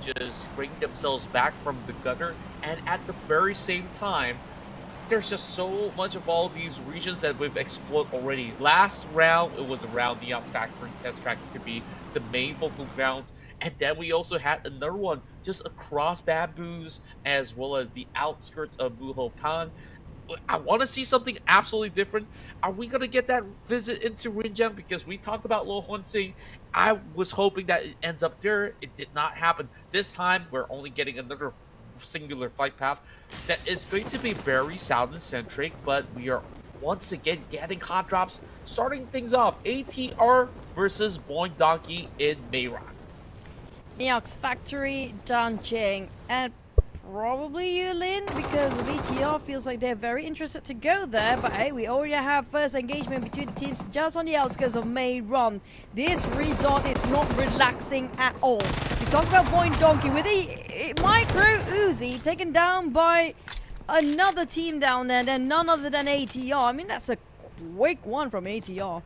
just bring themselves back from the gutter, and at the very same time, there's just so much of all these regions that we've explored already. Last round, it was around the Factory test track to be the main focal ground. And then we also had another one just across Bamboos as well as the outskirts of Buhopan. I want to see something absolutely different. Are we going to get that visit into Rinjiang? Because we talked about Lo Sing. I was hoping that it ends up there. It did not happen. This time, we're only getting another singular flight path that is going to be very Southern-centric, but we are once again getting hot drops. Starting things off, ATR versus Boing Donkey in Mayrock. Neox Factory, Danjing, and probably Yulin, because VTR feels like they're very interested to go there. But hey, we already have first engagement between the teams just on the outskirts of Mayron. This resort is not relaxing at all. We talk about Boing Donkey with a micro Uzi taken down by another team down there, then none other than ATR. I mean, that's a quick one from ATR.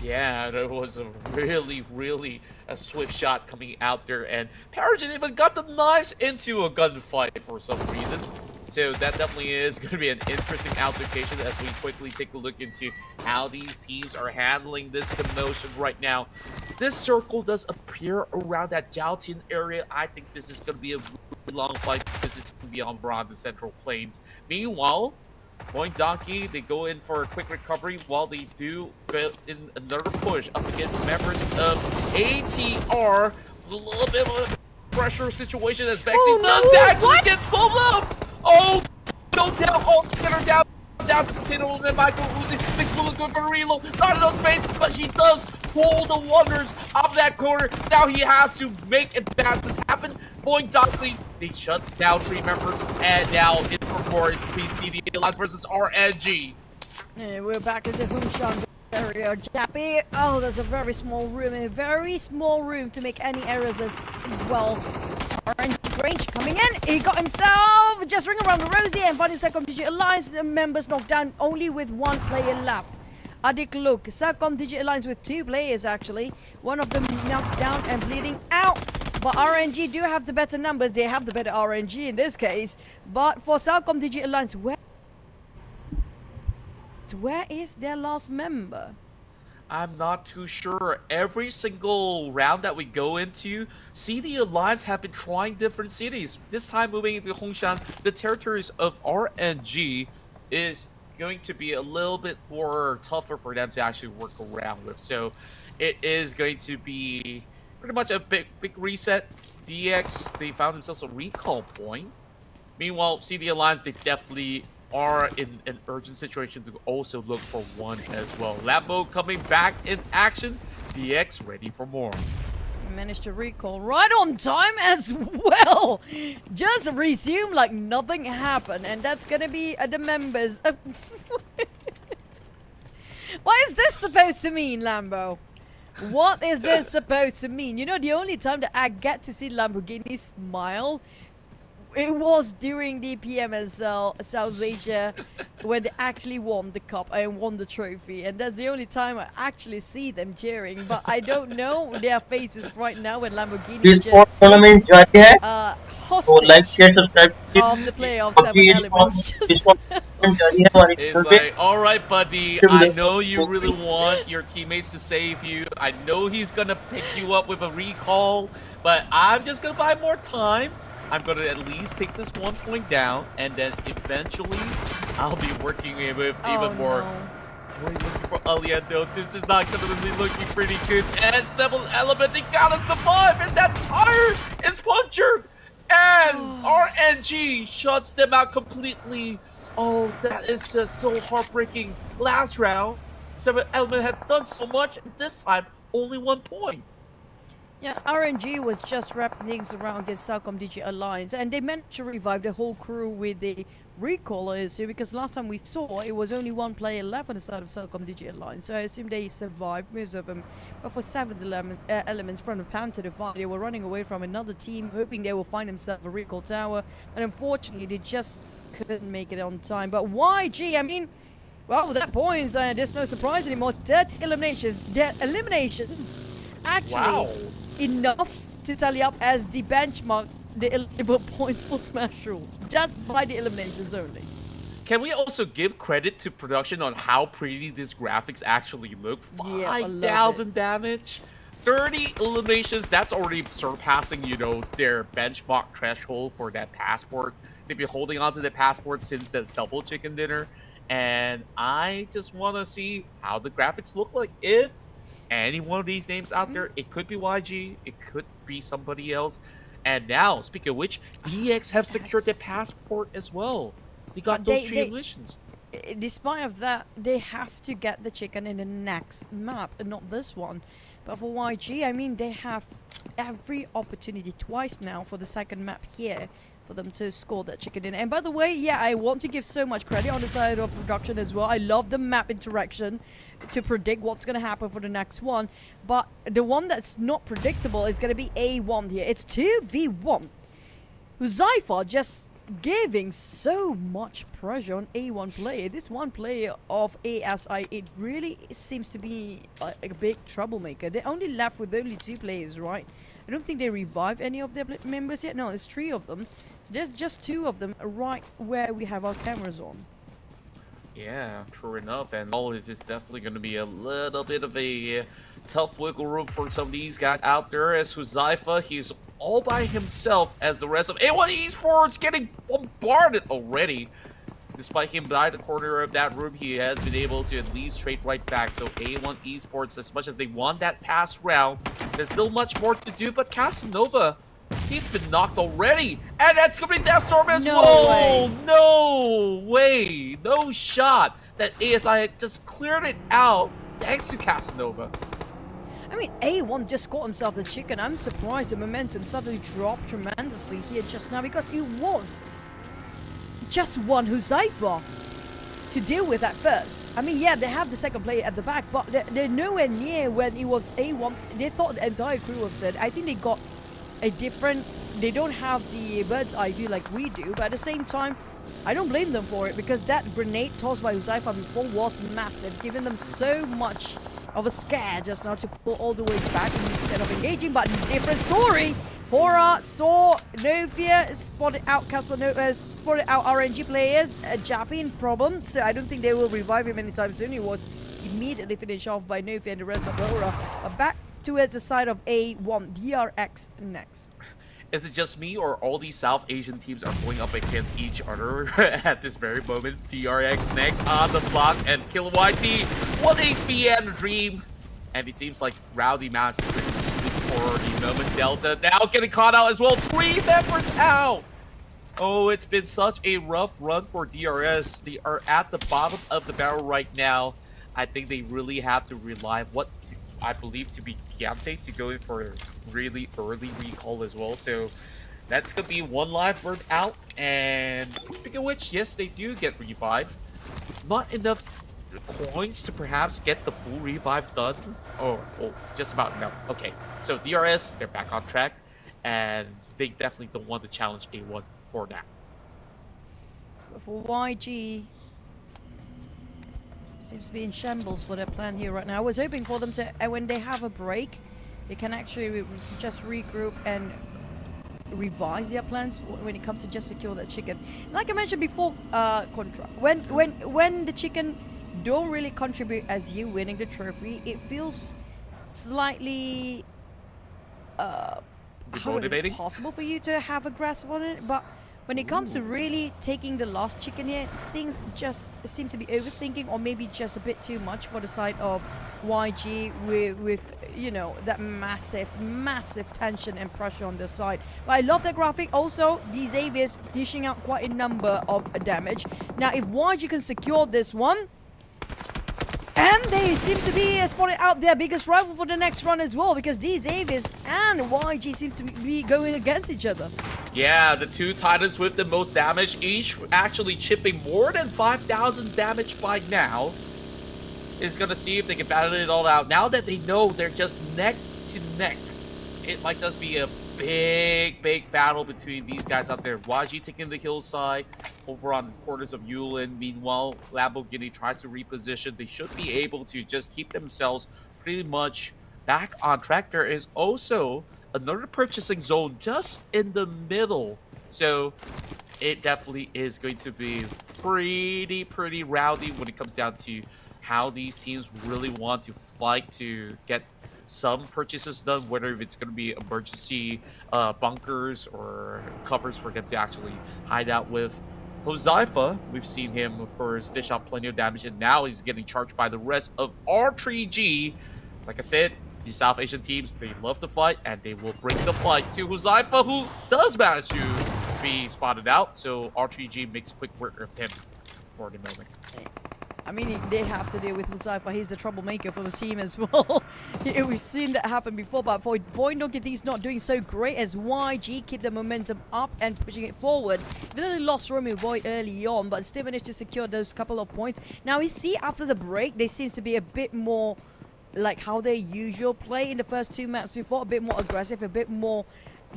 Yeah, there was a really a swift shot coming out there, and Paragen even got the knives into a gunfight for some reason. So that definitely is going to be an interesting altercation as we quickly take a look into how these teams are handling this commotion right now. This circle does appear around that Jiaotian area. I think this is going to be a really long fight because it's going to be on Broad the Central Plains. Meanwhile, Boing Donkey, they go in for a quick recovery while they do get in another push up against members of ATR. A little bit of a pressure situation as Vexy does actually get pulled up. Oh, no down all together down to Potato and then Michael Uzi. 6 bullet good for reload. Not enough space, but he does pull the wonders of that corner. Now he has to make advances happen. Boing Donkey, they shut down 3 members, and now it's for it's PCD Alliance versus RNG. Yeah, we're back at the Hunshan area. Jappy, oh, there's a very small room to make any errors as well. RNG range coming in. He got himself just ring around the rosy and finding Second Digit Alliance. The members knocked down only with 1 player left. Adik look, Second Digit Alliance with 2 players actually. One of them knocked down and bleeding out. But RNG do have the better numbers. They have the better RNG in this case. But for Salcom Digit Alliance, where is their last member? I'm not too sure. Every single round that we go into, CD Alliance have been trying different cities. This time moving into Hongshan, the territories of RNG is going to be a little bit more tougher for them to actually work around with. So it is going to be pretty much a big reset. DX, they found themselves a recall point. Meanwhile, CD Alliance, they definitely are in an urgent situation to also look for one as well. Lambo coming back in action. DX ready for more. Managed to recall right on time as well. Just resume like nothing happened, and that's gonna be the members. What is this supposed to mean, Lambo? What is this supposed to mean? You know, the only time that I get to see Lamborghini smile, it was during the PMSL South Asia when they actually won the cup and won the trophy, and that's the only time I actually see them cheering. But I don't know their faces right now when Lamborghini this sports element hostage like share subscribe of the playoff 7 elements. It's like, alright buddy, I know you really want your teammates to save you. I know he's gonna pick you up with a recall, but I'm just gonna buy more time. I'm going to at least take this 1 point down, and then eventually I'll be working with even more. We're looking for Aliendo. This is not going to be looking pretty good. And 7 Element, they got to survive, and that tire is punctured. And RNG shuts them out completely. Oh, that is just so heartbreaking. Last round, 7 Element had done so much, and this time, only 1 point. Yeah, RNG was just wrapping things around against Salcom Digit Alliance, and they managed to revive the whole crew with the recall, I assume, because last time we saw it was only 1 player left on the side of Salcom Digit Alliance, so I assume they survived, most of them. But for 7 elements from the plan to divide, they were running away from another team, hoping they will find themselves a recall tower, and unfortunately they just couldn't make it on time. But YG, I mean, well, with that point, there's no surprise anymore. 30 eliminations. Actually, enough to tally up as the benchmark, the eligible points for Smash Rule, just by the eliminations only. Can we also give credit to production on how pretty these graphics actually look? Yeah, I love 5,000 damage, 30 eliminations. That's already surpassing, you know, their benchmark threshold for that passport. They've been holding on to the passport since the double chicken dinner. And I just want to see how the graphics look like. If any one of these names out there, it could be YG, it could be somebody else. And now, speaking of which, DX have secured their passport as well. They got those 3 eliminations. Despite of that, they have to get the chicken in the next map and not this one. But for YG, I mean, they have every opportunity twice now for the second map here for them to score that chicken in. And by the way, yeah, I want to give so much credit on the side of production as well. I love the map interaction to predict what's going to happen for the next one. But the one that's not predictable is going to be A1 here. It's 2v1. Huzaifa just giving so much pressure on A1 player. This one player of ASI, it really seems to be a big troublemaker. They're only left with only 2 players, right? I don't think they revived any of their members yet. No, there's 3 of them. So there's just 2 of them right where we have our cameras on. Yeah, true enough. And all this is definitely going to be a little bit of a tough wiggle room for some of these guys out there. As Huzaifa, he's all by himself as the rest of A1 Esports getting bombarded already. Despite him by the corner of that room, he has been able to at least trade right back. So A1 Esports, as much as they won that past round, there's still much more to do. But Casanova, he's been knocked already. And that's going to be Deathstorm as well. No way. No shot. That ASI had just cleared it out thanks to Casanova. I mean, A1 just got himself the chicken. I'm surprised the momentum suddenly dropped tremendously here just now because it was just one Huzaifa to deal with at first. I mean, yeah, they have the second player at the back, but they're nowhere near when it was A1. They thought the entire crew was dead. I think they got a different... They don't have the bird's eye view like we do, but at the same time, I don't blame them for it because that grenade tossed by Huzaifa before was massive, giving them so much of a scare just now to pull all the way back instead of engaging. But different story. Hora saw Novia, spotted out Casanova, spotted out RNG players, Jappy in problem, so I don't think they will revive him anytime soon. He was immediately finished off by Novia and the rest of Hora. Back towards the side of A1, DRX next. Is it just me, or all these South Asian teams are going up against each other at this very moment? DRX next on the block, and Kill YT, 1 HP and a dream. And it seems like Rowdy managed to pretty much sleep for the moment. Delta now getting caught out as well. 3 members out. Oh, it's been such a rough run for DRS. They are at the bottom of the barrel right now. I think they really have to rely on what I believe to be Kiante to go in for a really early recall as well. So that's going to be 1 live bird out. And speaking of which, yes, they do get revived. Not enough coins to perhaps get the full revive done. Oh, just about enough. Okay, so DRS, they're back on track. And they definitely don't want to challenge A1 for now. For YG, seems to be in shambles for their plan here right now. I was hoping for them to, when they have a break, they can actually just regroup and revise their plans when it comes to just secure that chicken. Like I mentioned before, Contra, when the chicken don't really contribute as you winning the trophy, it feels slightly demotivating. Possible for you to have a grasp on it, but when it comes to really taking the last chicken here, things just seem to be overthinking, or maybe just a bit too much for the side of YG with you know, that massive tension and pressure on their side. But I love the graphic. Also, the Xavier's dishing out quite a number of damage. Now, if YG can secure this one, and they seem to be spotted out their biggest rival for the next run as well, because these Xaviers and YG seem to be going against each other. Yeah, the 2 Titans with the most damage, each actually chipping more than 5,000 damage by now, is going to see if they can battle it all out. Now that they know they're just neck to neck, it might just be a big battle between these guys out there. YG taking the hillside over on the corners of Yulin. Meanwhile, Lamborghini tries to reposition. They should be able to just keep themselves pretty much back on track. There is also another purchasing zone just in the middle. So it definitely is going to be pretty rowdy when it comes down to how these teams really want to fight to get some purchases done, whether it's going to be emergency bunkers or covers for them to actually hide out with. Hozaifa, we've seen him, of course, dish out plenty of damage, and now he's getting charged by the rest of R3G. Like I said, the South Asian teams, they love to fight, and they will bring the fight to Hozaifa, who does manage to be spotted out. So R3G makes quick work of him for the moment. I mean, they have to deal with Hozaifa. He's the troublemaker for the team as well. We've seen that happen before, but for Voindonkey, he's not doing so great as YG keep the momentum up and pushing it forward. Really lost Romeo Boy early on, but still managed to secure those couple of points. Now, we see after the break, they seems to be a bit more like how they usual play in the first 2 maps before, a bit more aggressive, a bit more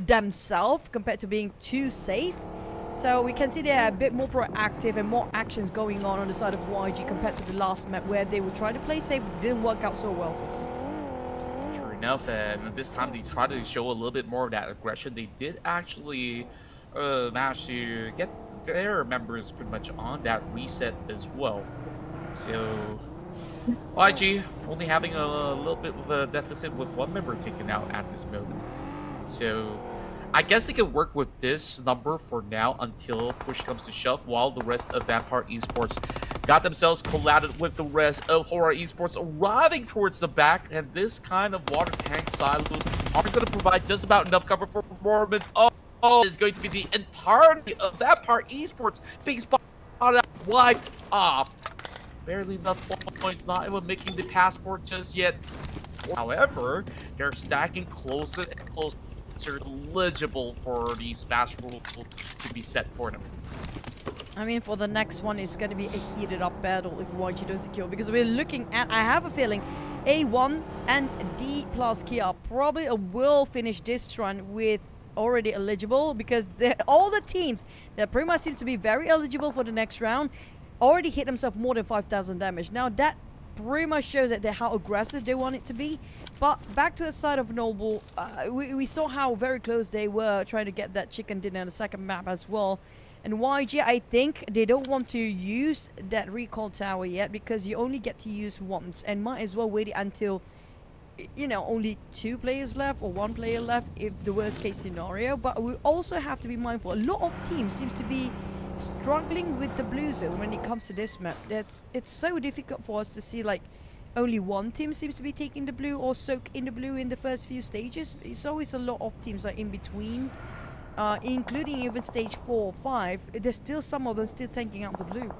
themselves compared to being too safe. So we can see they're a bit more proactive and more actions going on the side of YG compared to the last map where they would try to play safe, but it didn't work out so well for them. True enough, and this time they tried to show a little bit more of that aggression. They did actually manage to get their members pretty much on that reset as well. So YG only having a little bit of a deficit with one member taken out at this moment. So I guess they can work with this number for now until push comes to shove, while the rest of Vampire Esports got themselves collided with the rest of Horror Esports arriving towards the back, and this kind of water tank silos aren't going to provide just about enough cover for performance. Is going to be the entirety of Vampire Esports being spotted out, wiped off. Barely enough points, not even making the passport just yet. However, they're stacking closer and closer, eligible for the smash rule to be set for them. I mean, for the next one, it's going to be a heated up battle if YG don't secure, because we're looking at, I have a feeling, A1 and D plus Kia probably will finish this run with already eligible, because all the teams that pretty much seems to be very eligible for the next round already hit themselves more than 5,000 damage. Now that pretty much shows that how aggressive they want it to be. But back to the side of Noble, we saw how very close they were trying to get that chicken dinner on the second map as well. And YG, I think they don't want to use that recall tower yet, because you only get to use once, and might as well wait until, you know, only 2 players left or 1 player left if the worst case scenario. But we also have to be mindful, a lot of teams seems to be struggling with the blue zone when it comes to this map. It's so difficult for us to see, like, only one team seems to be taking the blue or soak in the blue in the first few stages. It's always a lot of teams are in between, including even stage 4 or 5. There's still some of them still tanking out the blue.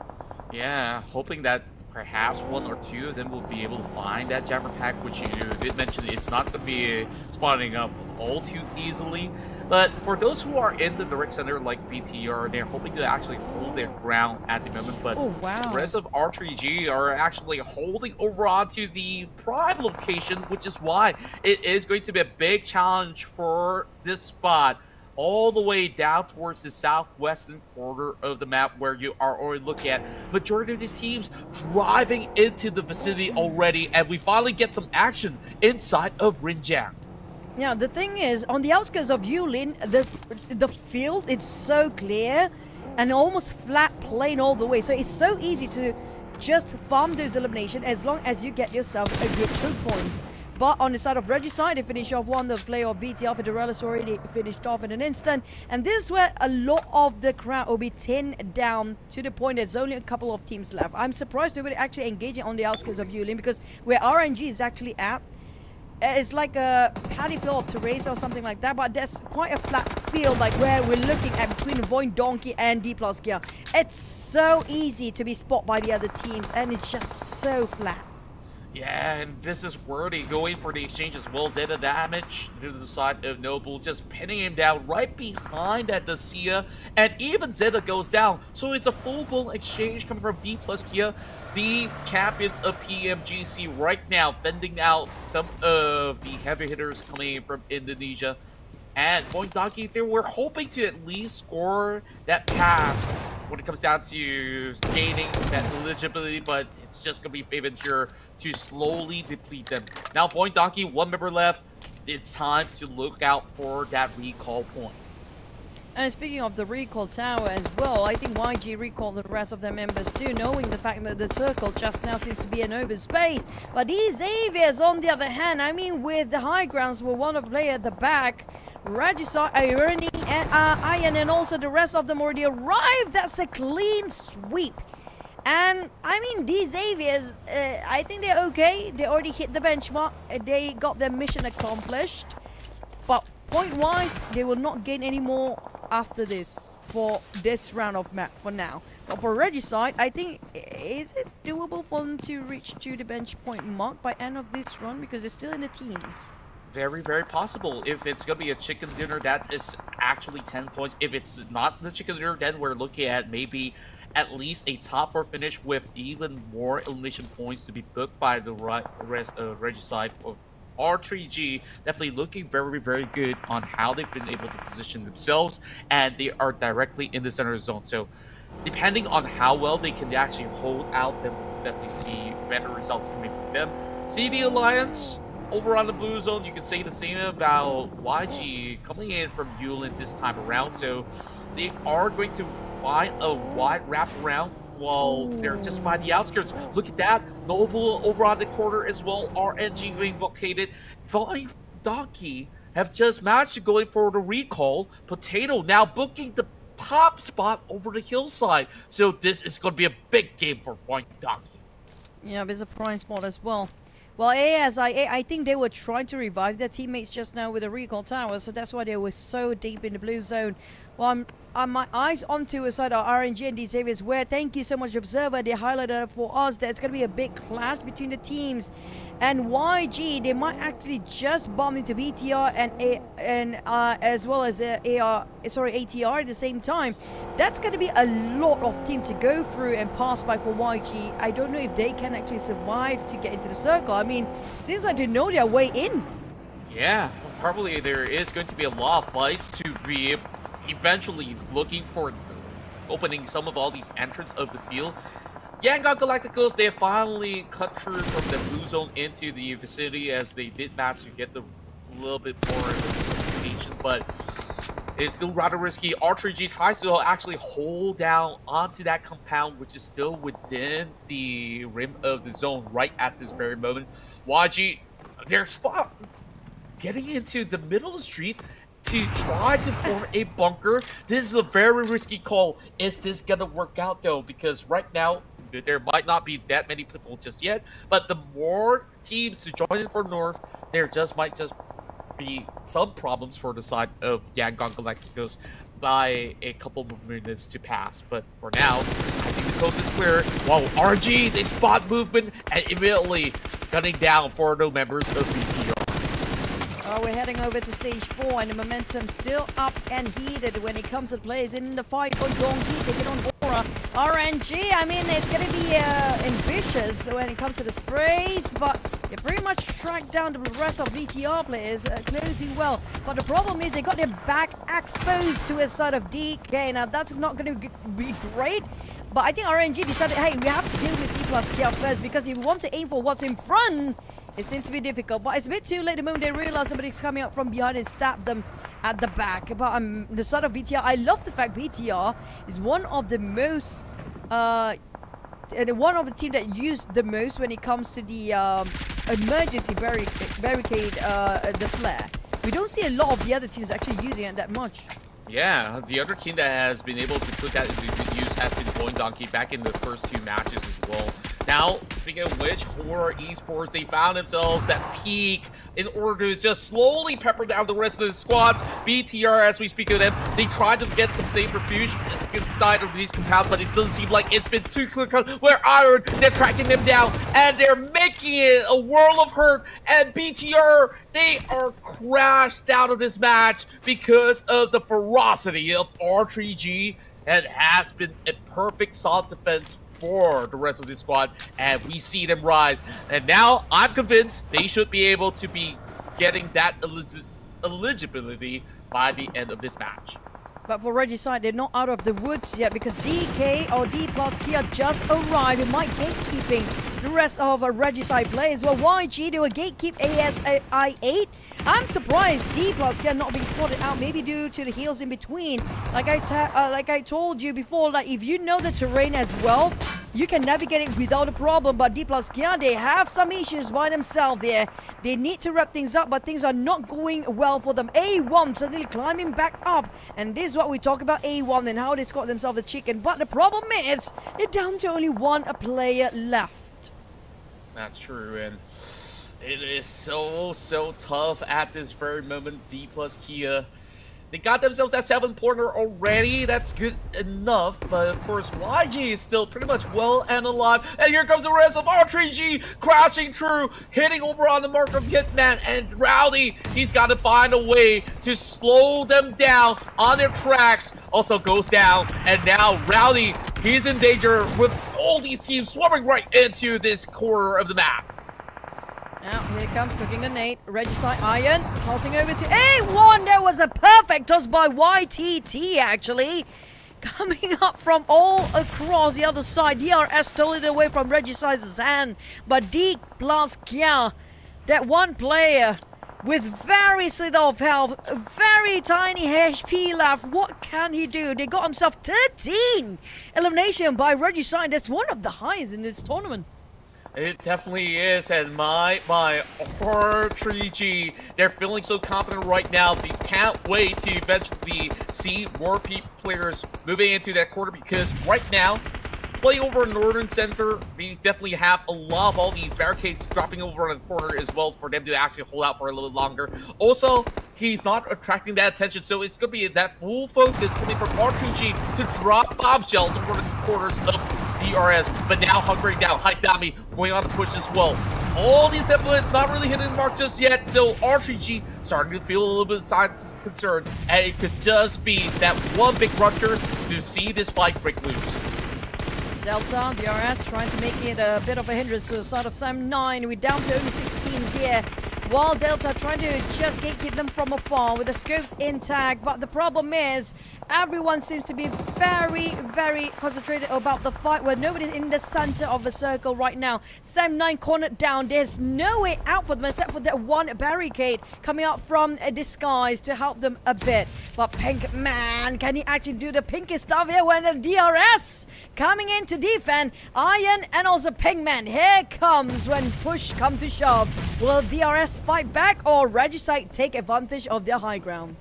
Yeah, hoping that perhaps 1 or 2 of them will be able to find that jammer pack, which you did mention it's not going to be spawning up all too easily. But for those who are in the direct center like BTR, they're hoping to actually hold their ground at the moment. But the rest of R3G are actually holding over onto the prime location, which is why it is going to be a big challenge for this spot, all the way down towards the southwestern corner of the map, where you are already looking at majority of these teams driving into the vicinity already, and we finally get some action inside of Rinjiang. Yeah, the thing is, on the outskirts of Yulin, the field, it's so clear and almost flat plain all the way. So it's so easy to just farm those elimination as long as you get yourself a good choke points. But on the side of Regicide, they finish off one. The player of BTR Federelis already finished off in an instant. And this is where a lot of the crowd will be 10 down, to the point that there's only a couple of teams left. I'm surprised nobody actually engaging on the outskirts of Yulin, because where RNG is actually at, it's like a paddy field of Teresa or something like that, but there's quite a flat field, like where we're looking at between Voindonkey and D plus Gear. It's so easy to be spotted by the other teams, and it's just so flat. Yeah, and this is Wordy going for the exchange as well. Zeta damage to the side of Noble, just pinning him down right behind at the Sia, and even Zeta goes down. So it's a full-blown exchange coming from D plus Kia, the champions of PMGC right now, fending out some of the heavy hitters coming in from Indonesia. And Voindonkey, they were hoping to at least score that pass when it comes down to gaining that eligibility, but it's just going to be favored here to slowly deplete them. Now Voindonkey, 1 member left. it's time to look out for that recall point. And speaking of the recall tower as well, I think YG recalled the rest of their members too, knowing the fact that the circle just now seems to be an open space. But these Avias, on the other hand, I mean, with the high grounds with one of player at the back, Regicide, Irony, and Iron, and also the rest of them already arrived. That's a clean sweep. And I mean, these Avias, I think they're okay. They already hit the benchmark. They got their mission accomplished. But point-wise, they will not gain any more after this for this round of map for now. But for Regicide, I think, is it doable for them to reach to the bench point mark by end of this run? Because they're still in the teens. Very, very possible. If it's going to be a chicken dinner, that is actually 10 points. If it's not the chicken dinner, then we're looking at maybe at least a top 4 finish with even more elimination points to be booked by the rest of Regicide. Of R3G definitely looking very, very good on how they've been able to position themselves, and they are directly in the center zone. So depending on how well they can actually hold out, then we'll definitely see better results coming from them. CD Alliance over on the blue zone, you can say the same about YG coming in from Yulin this time around. So they are going to find a wide wraparound while they're just by the outskirts. Look at that. Noble over on the corner as well. RNG being blockaded. Flying Donkey have just managed to go in for the recall. Potato now booking the top spot over the hillside. So this is going to be a big game for Flying Donkey. Yeah, there's a prime spot as well. Well, I think they were trying to revive their teammates just now with a recall tower, so that's why they were so deep in the blue zone. Well, my eyes onto a side of RNG and these areas where, thank you so much, Observer, they highlighted for us that it's going to be a big clash between the teams. And YG, they might actually just bomb into BTR and as well as ATR at the same time. That's going to be a lot of team to go through and pass by for YG. I don't know if they can actually survive to get into the circle. I mean, seems like they know their way in. Yeah, probably there is going to be a lot of fights to be eventually looking for opening some of all these entrances of the field. Yangon Galacticos, they have finally cut through from the blue zone into the vicinity as they did manage to get a little bit more of the resuscitation, but it's still rather risky. R3G tries to actually hold down onto that compound, which is still within the rim of the zone right at this very moment. YG, their spot getting into the middle of the street to try to form a bunker. This is a very risky call. Is this gonna work out though? Because right now, there might not be that many people just yet, but the more teams to join in for North, there might just be some problems for the side of Yangon Galacticos by a couple of minutes to pass. But for now, I think the coast is clear. While RG, they spot movement and immediately gunning down for the members of BTR. Oh, we're heading over to stage 4 and the momentum still up and heated when it comes to players in the fight for Donkey taking on Aura. RNG, I mean, it's going to be ambitious when it comes to the sprays, but they pretty much tracked down the rest of BTR players closing well. But the problem is they got their back exposed to a side of DK. Now, that's not going to be great. But I think RNG decided, hey, we have to deal with D plus Kia first, because if we want to aim for what's in front, it seems to be difficult. But it's a bit too late the moment they realize somebody's coming up from behind and stab them at the back. But the side of BTR, I love the fact BTR is one of the most, one of the team that used the most when it comes to the emergency barricade, the flare. We don't see a lot of the other teams actually using it that much. Yeah, the other team that has been able to put that into good use has been Going Donkey back in the first 2 matches as well. Now, speaking of which, Horror Esports, they found themselves that peak in order to just slowly pepper down the rest of the squads. BTR, as we speak of them, they tried to get some safe refuge inside of these compounds, but it doesn't seem like it's been too clear cut. Where Iron, they're tracking them down, and they're making it a world of hurt. And BTR, they are crashed out of this match because of the ferocity of R3G. And has been a perfect solid defense for the rest of this squad, and we see them rise. And now I'm convinced they should be able to be getting that eligibility by the end of this match. But for Regicide, they're not out of the woods yet because DK or D plus Kia just arrived. It might gatekeeping the rest of Regicide players. Well, YG do a gatekeep ASI8. I'm surprised D plus cannot be spotted out, maybe due to the heals in between. Like I told you before, like if you know the terrain as well, you can navigate it without a problem. But D plus Kia, they have some issues by themselves here. They need to wrap things up, but things are not going well for them. A1 suddenly climbing back up, and this is what we talk about A1 and how they scored themselves a chicken. But the problem is they're down to only one player left. That's true, and it is so tough at this very moment. D plus Kia, they got themselves that 7-pointer already. That's good enough, but of course YG is still pretty much well and alive. And here comes the rest of R3G crashing through, hitting over on the mark of Hitman, and Rowdy, he's got to find a way to slow them down on their tracks. Also goes down, and now Rowdy, he's in danger with all these teams swarming right into this corner of the map. Now, here comes cooking the nade. Regicide Iron tossing over to A1. There was a perfect toss by YTT, actually. Coming up from all across the other side. DRS stole it away from Regicide's hand. But D plus Kia, that one player with very little of health, very tiny HP left. What can he do? They got himself 13 elimination by Regicide. That's one of the highest in this tournament. It definitely is, and my R3G, they're feeling so confident right now. They can't wait to eventually see more players moving into that quarter, because right now, playing over in Northern Center, they definitely have a lot of all these barricades dropping over on the corner as well for them to actually hold out for a little longer. Also, he's not attracting that attention, so it's going to be that full focus coming from R2G to drop bombshells over the corners of DRS, but now hunkering down. Haidami going on the push as well. All these definitely not really hitting the mark just yet, so R3G starting to feel a little bit of signs of concern, and it could just be that one big rupture to see this fight break loose. Delta, DRS trying to make it a bit of a hindrance to the side of Sam 9. We're down to only 16s here. While Delta trying to just gatekeep them from afar with the scopes intact. But the problem is, everyone seems to be very concentrated about the fight, where nobody's in the center of the circle right now. Sam 9 cornered down. There's no way out for them except for that one barricade coming out from a disguise to help them a bit. But Pink Man, can he actually do the pinky stuff here when the DRS coming in to defend? Iron and also Pink Man. Here comes when push come to shove. Will DRS fight back, or Regicide take advantage of their high ground?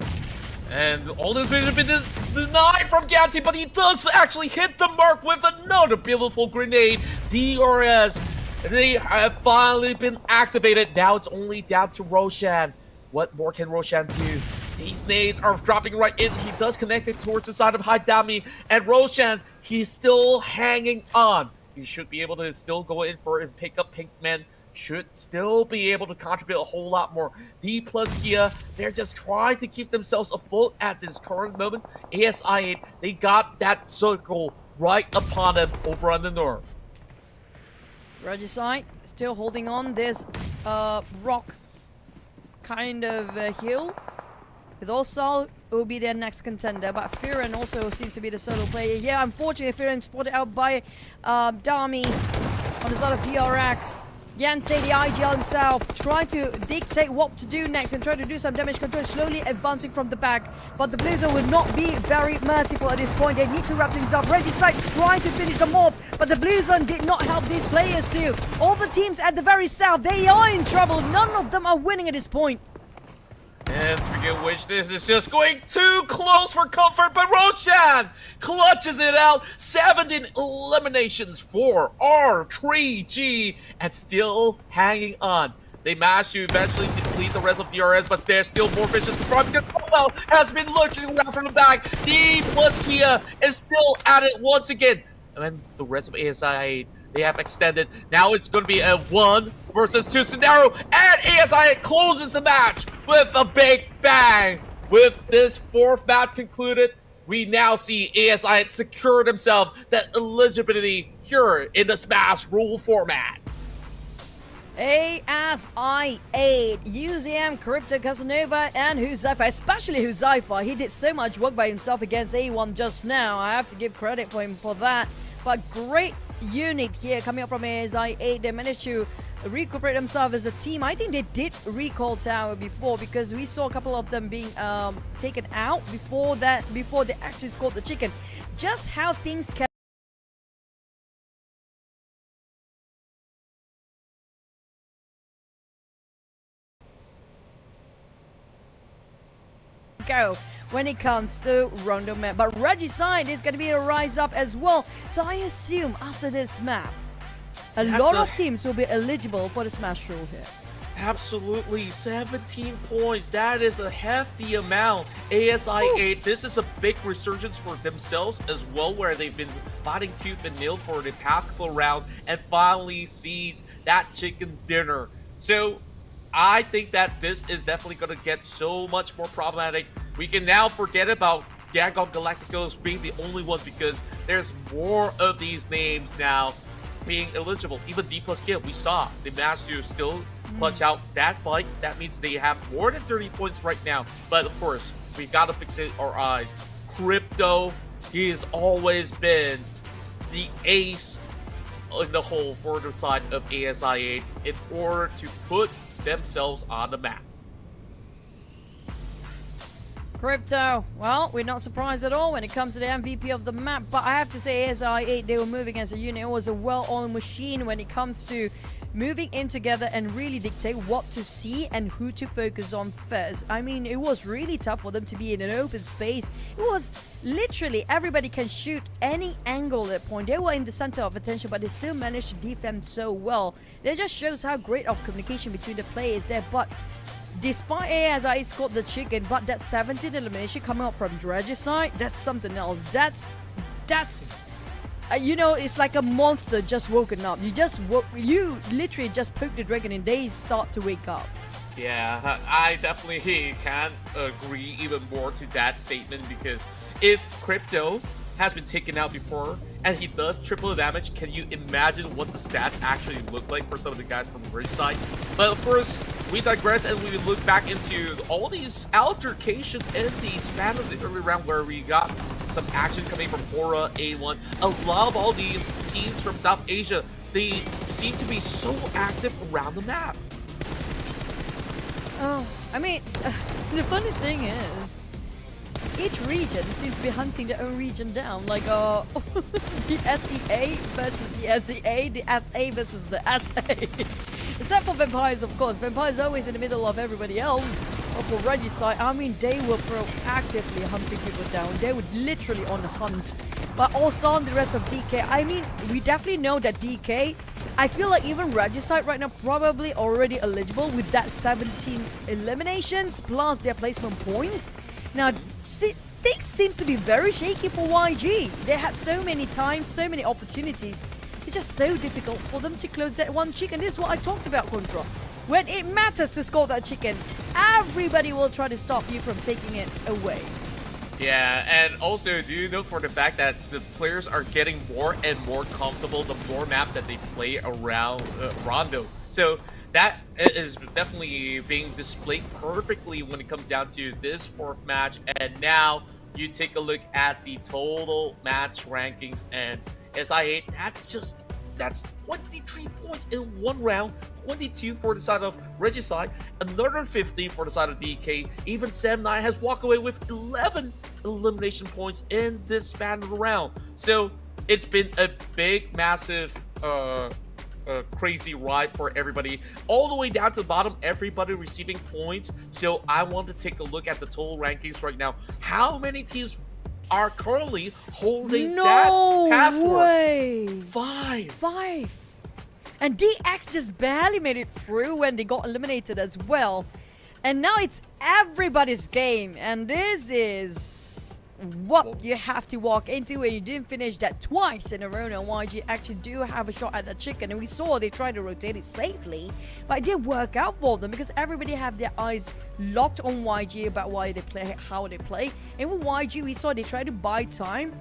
And all this has been denied from Ganti, but he does actually hit the mark with another beautiful grenade. DRS, they have finally been activated. Now it's only down to Roshan. What more can Roshan do? These nades are dropping right in. He does connect it towards the side of Haidami, and Roshan, he's still hanging on. He should be able to still go in for and pick up Pinkman. Should still be able to contribute a whole lot more. D plus Kia, they're just trying to keep themselves afloat at this current moment. ASI8, they got that circle right upon them over on the north. Regicide still holding on this rock kind of hill. With also will be their next contender, but Firen also seems to be the solo player. Yeah, unfortunately, Firen spotted out by Dami on the side of DRX. Yante, the IGL himself, trying to dictate what to do next and trying to do some damage control, slowly advancing from the back. But the Blizzard will not be very merciful at this point. They need to wrap things up. Regicide trying to finish them off, but the Blizzard did not help these players too. All the teams at the very south, they are in trouble. None of them are winning at this point. And speaking of which, this is just going too close for comfort, but Roshan clutches it out. 17 eliminations for R3G, and still hanging on. They managed to eventually deplete the rest of DRS, but there's still more fishes to front because Kozo has been looking around from the back. D plus Kia is still at it once again. And then the rest of ASI, they have extended. Now it's going to be a 1 versus 2 scenario, and ASI closes the match with a big bang. With this 4th match concluded, we now see ASI secure themselves that eligibility here in the Smash rule format. ASI8, UZM, Crypto, Casanova, and Huzaifa, especially Huzaifa. He did so much work by himself against A1 just now. I have to give credit for him for that. But great unit here coming up from ASI8. They managed to recuperate themselves as a team. I think they did recall tower before because we saw a couple of them being taken out before they actually scored the chicken. Just how things can go when it comes to Rondo map. But Regicide is going to be a rise up as well. So I assume after this map, a lot of teams will be eligible for the Smash Rule here. Absolutely, 17 points. That is a hefty amount. ASI8, this is a big resurgence for themselves as well, where they've been fighting tooth and nail for the past couple rounds and finally sees that chicken dinner. So I think that this is definitely going to get so much more problematic. We can now forget about Gagog Galacticos being the only one because there's more of these names now being eligible. Even D plus Gil, we saw they managed to still clutch out that fight. That means they have more than 30 points right now. But of course, we got to fixate our eyes. Crypto, he has always been the ace in the hole for the side of ASI8 in order to put themselves on the map. Crypto, well, we're not surprised at all when it comes to the MVP of the map, but I have to say ASI8, they were moving as a unit. It was a well-oiled machine when it comes to moving in together and really dictate what to see and who to focus on first. I mean, it was really tough for them to be in an open space. It was literally everybody can shoot any angle at point. They were in the center of attention, but they still managed to defend so well. That just shows how great of communication between the players there. But despite ASI scored the chicken, but that 17th elimination coming up from Regicide, that's something else. That's you know, it's like a monster just woken up. You literally just poke the dragon and they start to wake up. Yeah, I definitely can't agree even more to that statement, because if Crypto has been taken out before and he does triple the damage, can you imagine what the stats actually look like for some of the guys from the Bridge side? But of course, we digress and we look back into all these altercations in the span of the early round where we got some action coming from Aura, A1. I love all these teams from South Asia. They seem to be so active around the map. Oh, I mean, the funny thing is, each region seems to be hunting their own region down. Like, the SEA versus the SEA, the SA versus the SA. Except for Vampires, of course. Vampires always in the middle of everybody else. But for Regicide, I mean, they were proactively hunting people down. They were literally on the hunt. But also on the rest of DK, I mean, we definitely know that DK, I feel like even Regicide right now probably already eligible with that 17 eliminations plus their placement points. Now, things seem to be very shaky for YG. They had so many times, so many opportunities. It's just so difficult for them to close that one chicken. This is what I talked about, Contra. When it matters to score that chicken, everybody will try to stop you from taking it away. Yeah, and also, do you know for the fact that the players are getting more and more comfortable the more maps that they play around Rondo. So that is definitely being displayed perfectly when it comes down to this fourth match. And now you take a look at the total match rankings, and SI8, that's 23 points in one round, 22 for the side of Regicide, another 15 for the side of DK. Even Sam9 has walked away with 11 elimination points in this span of the round. So it's been a big, massive, crazy ride for everybody. All the way down to the bottom, everybody receiving points. So I want to take a look at the total rankings right now. How many teams are currently holding that passport? Way. Five. And DX just barely made it through when they got eliminated as well. And now it's everybody's game. And this is what you have to walk into when you didn't finish that twice in a row. And YG actually do have a shot at the chicken. And we saw they tried to rotate it safely. But it didn't work out for them because everybody have their eyes locked on YG about why they play, how they play. And with YG, we saw they tried to buy time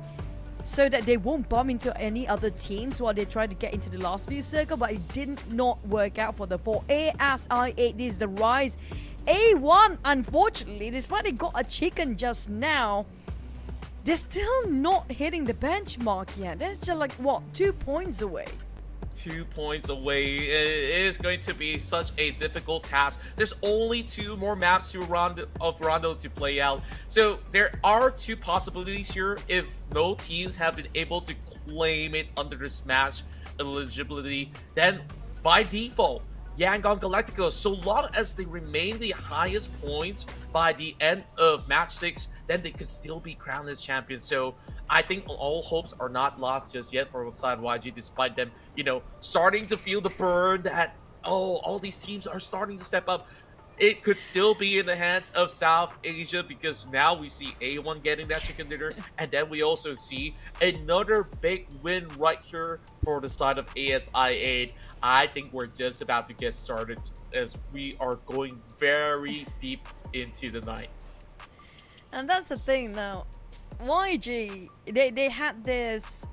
so that they won't bump into any other teams while they try to get into the last few circle, but it did not work out for the 4. ASI8 is the rise. A1, unfortunately, despite they got a chicken just now, they're still not hitting the benchmark yet. That's just like, what, 2 points away? 2 points away. It is going to be such a difficult task. There's only 2 more maps to Rondo to play out. So there are 2 possibilities here. If no teams have been able to claim it under the Smash eligibility, then by default, Yangon Galacticos, so long as they remain the highest points by the end of match 6, then they could still be crowned as champions. So I think all hopes are not lost just yet for outside YG, despite them, you know, starting to feel the burn that, oh, all these teams are starting to step up. It could still be in the hands of South Asia, because now we see A1 getting that chicken dinner, and then we also see another big win right here for the side of ASI8. I think we're just about to get started, as we are going very deep into the night. And that's the thing now. YG, they had this,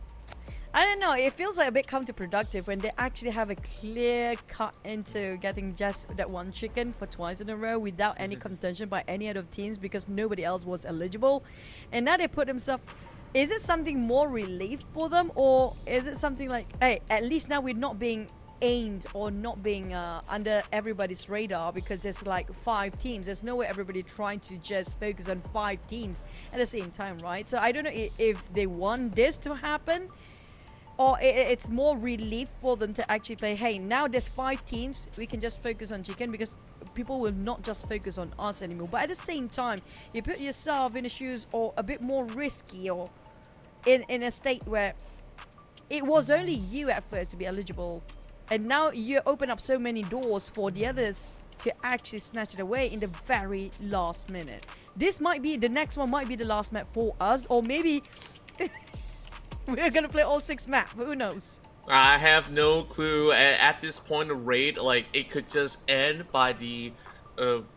I don't know, it feels like a bit counterproductive when they actually have a clear cut into getting just that one chicken for twice in a row without any contention by any other teams, because nobody else was eligible. And now they put themselves, is it something more relief for them, or is it something like, hey, at least now we're not being aimed or not being under everybody's radar, because there's like 5 teams. There's no way everybody trying to just focus on 5 teams at the same time, right? So I don't know if they want this to happen, or it's more relief for them to actually play, hey, now there's 5 teams, we can just focus on chicken, because people will not just focus on us anymore. But at the same time, you put yourself in the shoes or a bit more risky, or in a state where it was only you at first to be eligible, and now you open up so many doors for the others to actually snatch it away in the very last minute. This might be, the next one might be the last map for us, or maybe we're gonna play all 6 maps, who knows? I have no clue. At this point of raid, like, it could just end by the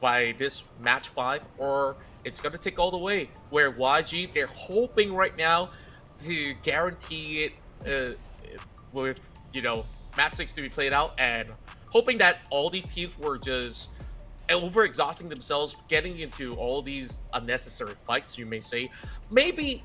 by this match 5, or it's gonna take all the way where YG, they're hoping right now to guarantee it with, you know, match 6 to be played out, and hoping that all these teams were just over-exhausting themselves, getting into all these unnecessary fights, you may say. Maybe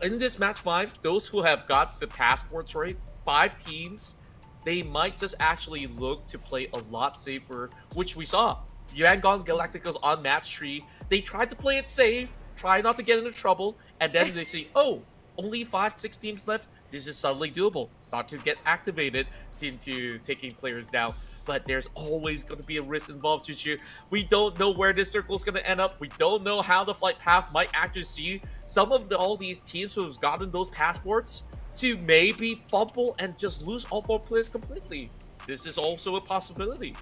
in this match 5, those who have got the passports right, 5 teams, they might just actually look to play a lot safer, which we saw. Yangon Galacticos on match 3, they tried to play it safe, try not to get into trouble, and then they see, oh, only 5-6 teams left. This is suddenly doable. Start to get activated into taking players down. But there's always going to be a risk involved, Chuchu. We don't know where this circle is going to end up. We don't know how the flight path might actually see some of all these teams who have gotten those passports to maybe fumble and just lose all 4 players completely. This is also a possibility.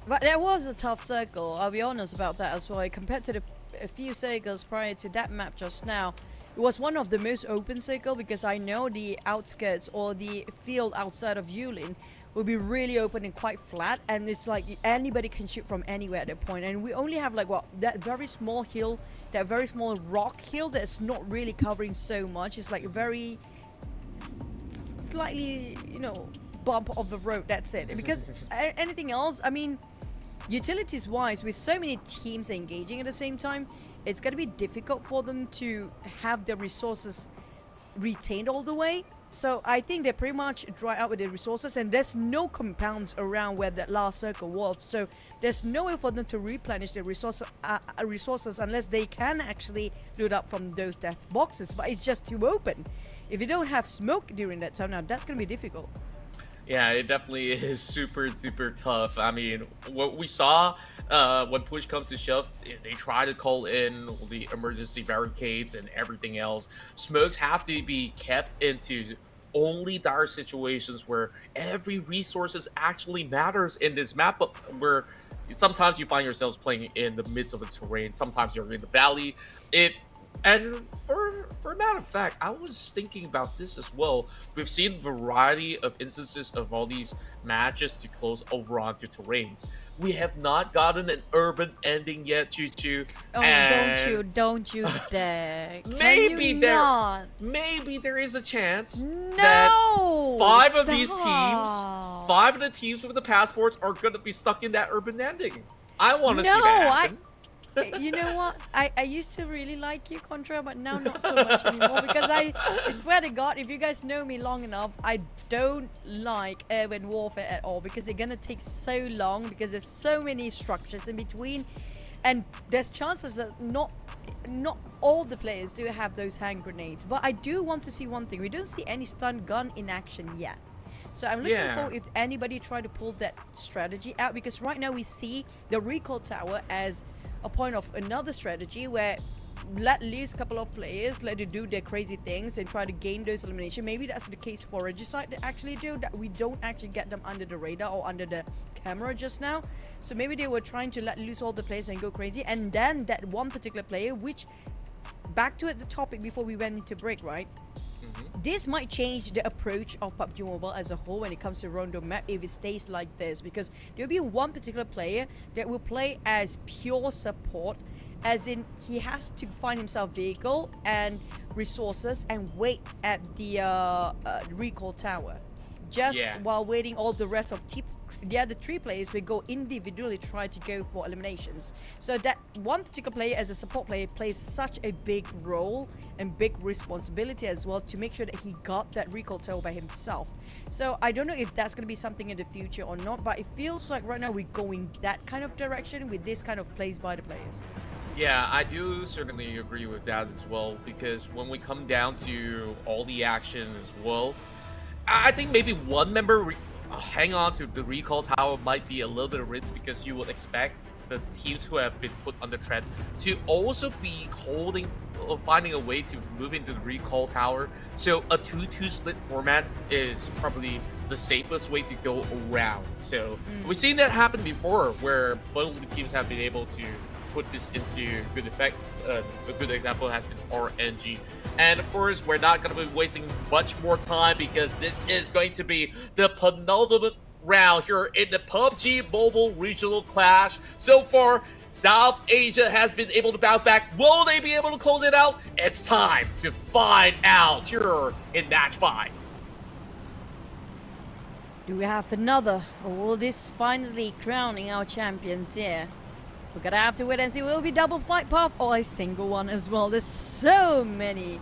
But there was a tough circle, I'll be honest about that as well. Compared to a few circles prior to that map just now, it was one of the most open circle, because I know the outskirts or the field outside of Yulin will be really open and quite flat, and it's like anybody can shoot from anywhere at that point. And we only have like, what, that very small hill, that very small rock hill that's not really covering so much. It's like a very slightly, you know, bump of the road, that's it. Because anything else, I mean, utilities wise, with so many teams engaging at the same time, it's going to be difficult for them to have the resources retained all the way. So I think they pretty much dry out with the resources, and there's no compounds around where that last circle was. So there's no way for them to replenish the resources unless they can actually loot up from those death boxes. But it's just too open. If you don't have smoke during that time, now that's going to be difficult. Yeah, it definitely is super duper tough. I mean, what we saw when push comes to shove, they try to call in the emergency barricades and everything else. Smokes have to be kept into only dire situations where every resources actually matters in this map, but where sometimes you find yourselves playing in the midst of the terrain. Sometimes you're in the valley. And for a matter of fact, I was thinking about this as well. We've seen a variety of instances of all these matches to close over onto terrains. We have not gotten an urban ending yet, Choo-Choo. Oh, and don't you dare. maybe there is a chance that 5 of these teams, 5 of the teams with the passports are going to be stuck in that urban ending. I want to see that happen. You know what? I used to really like you, Contra, but now not so much anymore because I swear to God, if you guys know me long enough, I don't like urban warfare at all because it's gonna take so long because there's so many structures in between, and there's chances that not all the players do have those hand grenades. But I do want to see one thing: we don't see any stun gun in action yet. So I'm looking for if anybody try to pull that strategy out, because right now we see the recall tower as a point of another strategy where let loose a couple of players, let them do their crazy things and try to gain those elimination. Maybe that's the case for Regicide that actually do that. We don't actually get them under the radar or under the camera just now. So maybe they were trying to let loose all the players and go crazy. And then that one particular player, which back to the topic before we went into break, right? This might change the approach of PUBG Mobile as a whole when it comes to Rondo map if it stays like this, because there'll be one particular player that will play as pure support, as in he has to find himself vehicle and resources and wait at the recall tower, just while waiting all the rest of the other three players will go individually try to go for eliminations. So that one particular player as a support player plays such a big role and big responsibility as well to make sure that he got that recall tower by himself. So I don't know if that's going to be something in the future or not, but it feels like right now we're going that kind of direction with this kind of plays by the players. Yeah, I do certainly agree with that as well, because when we come down to all the action as well, I think maybe one member hang on to the recall tower might be a little bit of risk, because you would expect the teams who have been put under threat to also be finding a way to move into the recall tower. So a 2-2 split format is probably the safest way to go around. So we've seen that happen before, where both the teams have been able to put this into good effect. A good example has been RNG. And of course, we're not going to be wasting much more time, because this is going to be the penultimate round here in the PUBG Mobile Regional Clash. So far, South Asia has been able to bounce back. Will they be able to close it out? It's time to find out here in match 5. Do we have another, or will this finally crowning our champions here? We're gonna have to wait and see. Will it be double fight path or a single one as well? There's so many.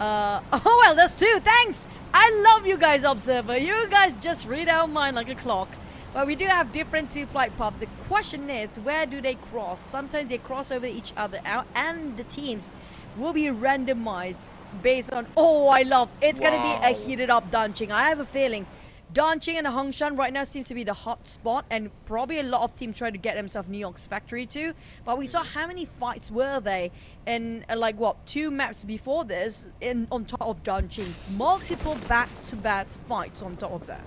Oh well, there's 2. Thanks. I love you guys, Observer. You guys just read our mind like a clock. But we do have different 2 flight paths. The question is, where do they cross? Sometimes they cross over each other out, and the teams will be randomized based on. Oh, I love. It's gonna be a heated up Danching. I have a feeling Danching and Hongshan right now seems to be the hot spot, and probably a lot of teams try to get themselves New York's factory too. But we saw how many fights were they in like what 2 maps before this on top of Danching. Multiple back-to-back fights on top of that.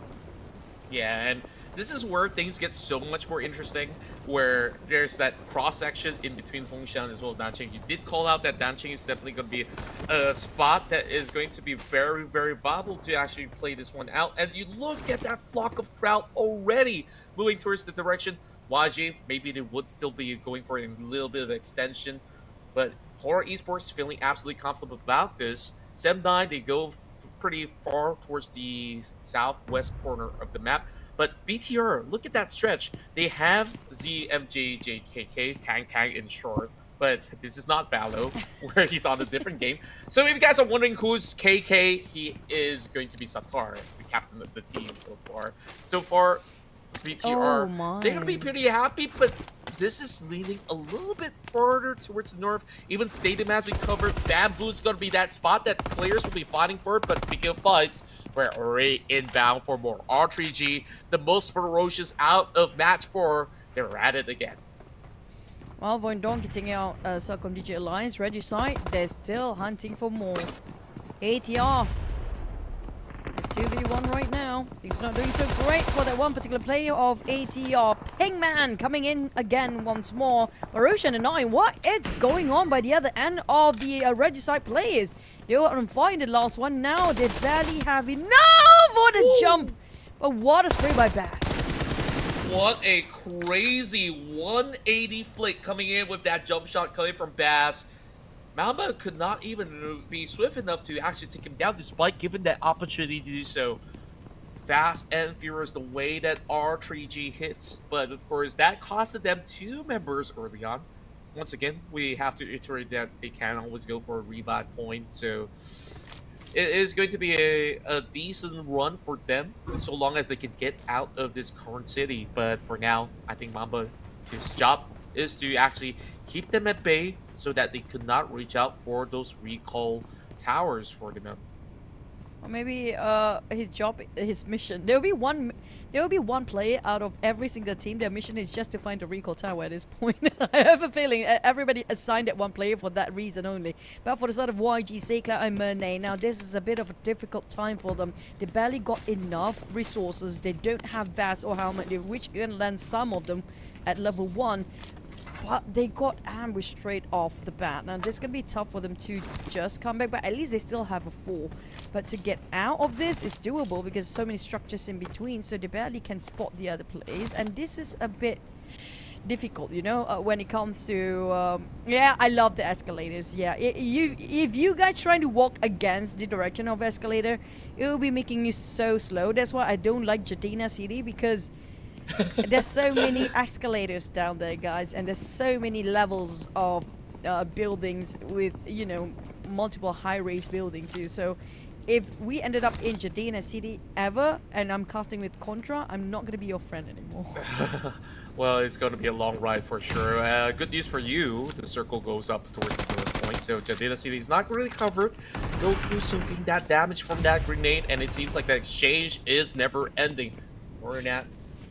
Yeah, and this is where things get so much more interesting, where there's that cross-section in between Hongshan as well as Danching. You did call out that Danching is definitely going to be a spot that is going to be very, very viable to actually play this one out. And you look at that flock of crowd already moving towards the direction. YG, maybe they would still be going for a little bit of extension, but Horror Esports feeling absolutely confident about this. 7-9, they go pretty far towards the southwest corner of the map. But BTR, look at that stretch. They have the MZJKK, Kang in short, but this is not Valo, where he's on a different game. So if you guys are wondering who's KK, he is going to be Satar, the captain of the team so far. So far, BTR, they're going to be pretty happy, but this is leaning a little bit further towards the north. Even Stadium, as we covered, Bamboo's going to be that spot that players will be fighting for. But speaking of fights, we're already inbound for more R3G, the most ferocious out of match 4. They're at it again. Well, Voindon getting out Celcom DJ Alliance, Regicide, they're still hunting for more. ATR. It's 2v1 right now. Things not doing so great for that one particular player of ATR. Pingman coming in again once more. Marushan and 9, what is going on by the other end of the Regicide players? They were on fire in the last one. Now they barely have enough for the jump. But what a spray by Bass. What a crazy 180 flick coming in with that jump shot coming from Bass. Malma could not even be swift enough to actually take him down, despite given that opportunity to do so. Fast and furious the way that R3G hits. But of course, that costed them 2 members early on. once again, we have to iterate that they can always go for a revive point. So it is going to be a decent run for them, so long as they can get out of this current city. But for now, I think Mamba, his job is to actually keep them at bay so that they could not reach out for those recall towers for them. Or maybe his job, his mission. There will be one player out of every single team. Their mission is just to find a recall tower at this point. I have a feeling everybody assigned that one player for that reason only. But for the side of YG, Cloud and Merne, now this is a bit of a difficult time for them. They barely got enough resources. They don't have VAS or helmet, which can land some of them at level 1. But they got ambushed straight off the bat. Now this can be tough for them to just come back, but at least they still have a 4. But to get out of this is doable because so many structures in between, so they barely can spot the other players. And this is a bit difficult, you know, when it comes to yeah, I love the escalators. Yeah, if you guys trying to walk against the direction of escalator, it will be making you so slow. That's why I don't like Jadina City, because there's so many escalators down there, guys, and there's so many levels of buildings with, you know, multiple high-rise buildings too. So if we ended up in Jadina City ever, and I'm casting with Contra, I'm not going to be your friend anymore. Well, it's going to be a long ride for sure. Good news for you, the circle goes up towards the north point, so Jadina City is not really covered. Goku soaking that damage from that grenade, and it seems like the exchange is never ending. Or not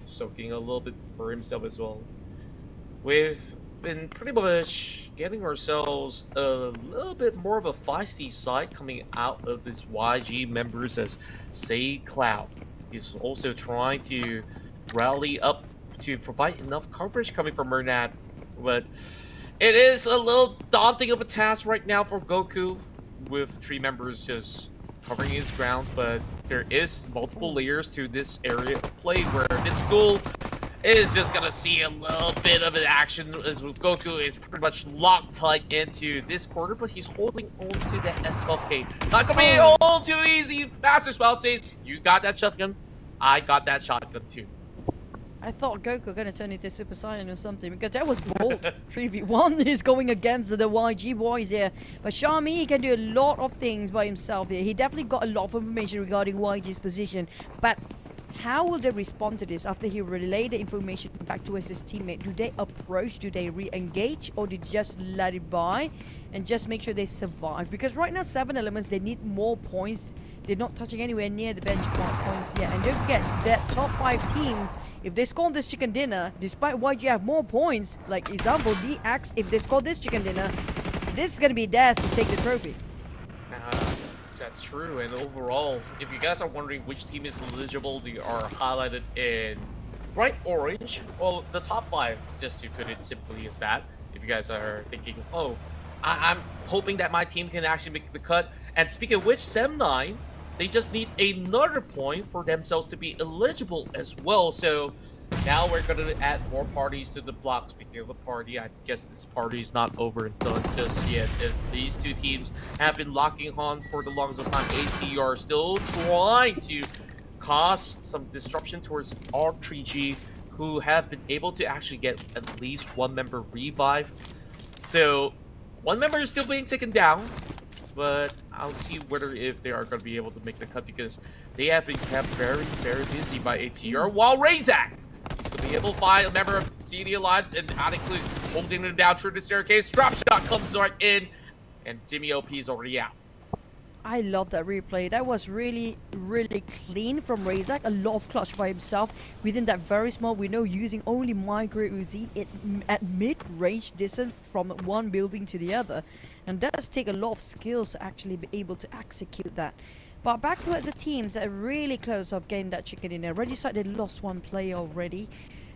soaking a little bit for himself as well. We've been pretty much getting ourselves a little bit more of a feisty side coming out of this YG members as Cloud. He's also trying to rally up to provide enough coverage coming from Mernat, but it is a little daunting of a task right now for Goku, with 3 members just covering his grounds. But there is multiple layers to this area of play where this school is just gonna see a little bit of an action as Goku is pretty much locked tight into this corner, but he's holding on to that S12K. Not gonna be all too easy. Master Spell says, you got that shotgun, I got that shotgun too. I thought Goku gonna turn into Super Saiyan or something, because that was bold. 3v1 is going against the YG boys here. But Xiaomi, he can do a lot of things by himself here. He definitely got a lot of information regarding YG's position. But how will they respond to this after he relayed the information back towards his teammate? Do they approach? Do they re-engage? Or do they just let it by and just make sure they survive? Because right now, 7 elements, they need more points. They're not touching anywhere near the benchmark points yet. And don't forget, that top 5 teams, if they score this chicken dinner, despite YG have more points, like example, DX, if they score this chicken dinner, this is going to be theirs to take the trophy. That's true, and overall, if you guys are wondering which team is eligible, they are highlighted in bright orange. Well, the top 5, just to put it simply, is that. If you guys are thinking, oh, I'm hoping that my team can actually make the cut. And speaking of which, Sem9, they just need another point for themselves to be eligible as well. So now we're going to add more parties to the block. Speaking of a party, I guess this party is not over and done just yet, as these 2 teams have been locking on for the longest of time. ATR still trying to cause some disruption towards R3G, who have been able to actually get at least 1 member revived. So 1 member is still being taken down, but I'll see whether if they are going to be able to make the cut, because they have been kept very, very busy by ATR, while Razak, he's going to be able to find a member of CD Alliance and not include holding him down through the staircase. Drop shot comes right in, and Jimmy OP is already out. I love that replay. That was really, really clean from Razak. A lot of clutch by himself within that very small window, using only micro Uzi at mid-range distance from one building to the other. And that does take a lot of skills to actually be able to execute that. But back towards the teams that are really close of getting that chicken in there. Regicide, they lost 1 player already.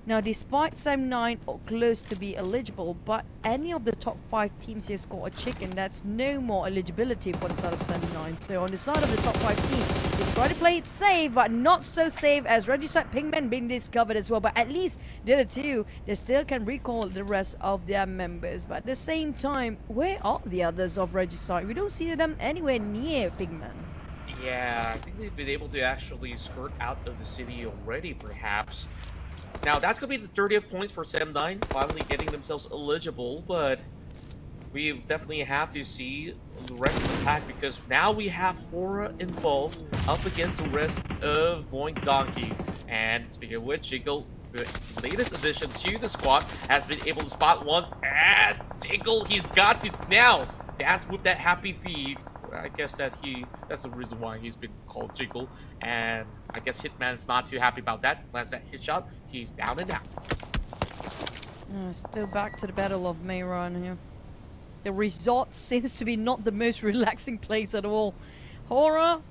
Now, despite Sem9 close to be eligible, but any of the top 5 teams here score a chicken, that's no more eligibility for the side of Sem9. So on the side of the top 5 teams, they try to play it safe, but not so safe as Regicide Pigman being discovered as well. But at least the other 2, they still can recall the rest of their members. But at the same time, where are the others of Regicide? We don't see them anywhere near Pigman. Yeah, I think they've been able to actually skirt out of the city already, perhaps. Now, that's going to be the 30th points for Sam9, finally getting themselves eligible, but we definitely have to see the rest of the pack because now we have Hora involved up against the rest of Void Donkey. And speaking of which, Jiggle, the latest addition to the squad, has been able to spot one. And Jiggle, he's got to now dance with that happy feed. I guess that's the reason why he's been called Jiggle. And I guess Hitman's not too happy about that. Lands that hit shot, he's down and down. Still back to the Battle of Mayron here. The resort seems to be not the most relaxing place at all. Hora,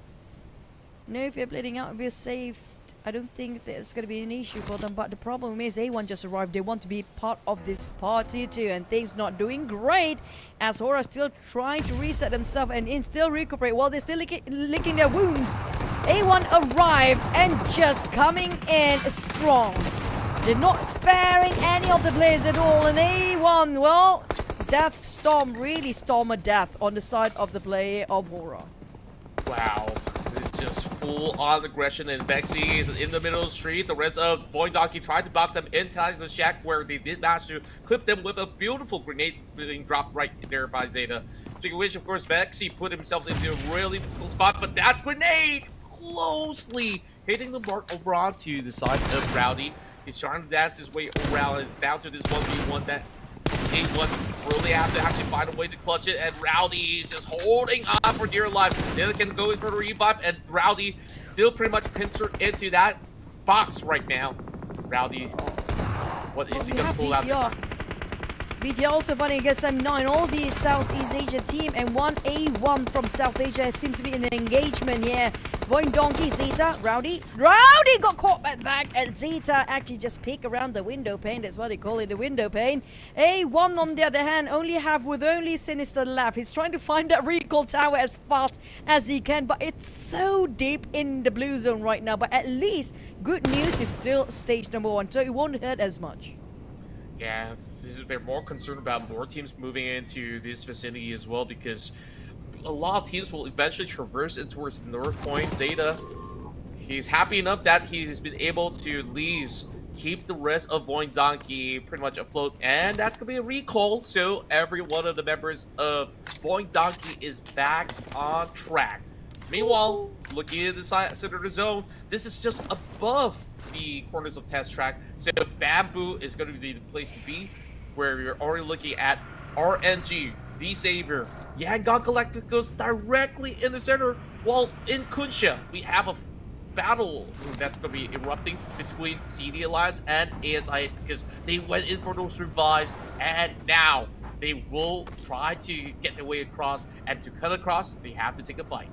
no, if you're bleeding out, if you're safe, I don't think there's going to be an issue for them. But the problem is A1 just arrived. They want to be part of this party too. And things not doing great as Hora still trying to reset themselves and still recuperate while they're still licking their wounds. A1 arrived and just coming in strong. They're not sparing any of the players at all. And A1, well, Death Storm, really Storm of Death on the side of the player of Hora. Wow, it's just full-on aggression, and Vexy is in the middle of the street. The rest of Void Donkey tried to box them inside the shack where they did manage to clip them with a beautiful grenade being dropped right there by Zeta. Speaking of which, of course, Vexy put himself into a really difficult spot, but that grenade closely hitting the mark over onto the side of Rowdy. He's trying to dance his way around. It's down to this 1v1 that A1 really have to actually find a way to clutch it, and Rowdy is just holding on for dear life. They can go in for the revive, and Rowdy still pretty much pincered into that box right now. Rowdy, what is he gonna pull out this time? BTR also fighting against M9, all the Southeast Asia team, and one A1 from South Asia seems to be in an engagement here. Void Donkey, Zeta, Rowdy got caught back, and Zeta actually just peek around the window pane. That's why they call it the window pane. A1 on the other hand only Sinister left. He's trying to find that recall tower as fast as he can, but it's so deep in the blue zone right now. But at least good news is still stage number 1, so it won't hurt as much. Yeah, they're more concerned about more teams moving into this vicinity as well, because a lot of teams will eventually traverse in towards the north point. Zeta, he's happy enough that he's been able to at least keep the rest of Void Donkey pretty much afloat, and that's gonna be a recall, so every one of the members of Void Donkey is back on track. Meanwhile, looking at the center of the zone, this is just above the corners of test track, so Bamboo is going to be the place to be, where you're already looking at RNG, the Savior. Yangon Galactic goes directly in the center, while in Kunsha, we have a battle that's going to be erupting between CD Alliance and ASI, because they went in for those revives, and now they will try to get their way across, and to cut across, they have to take a fight.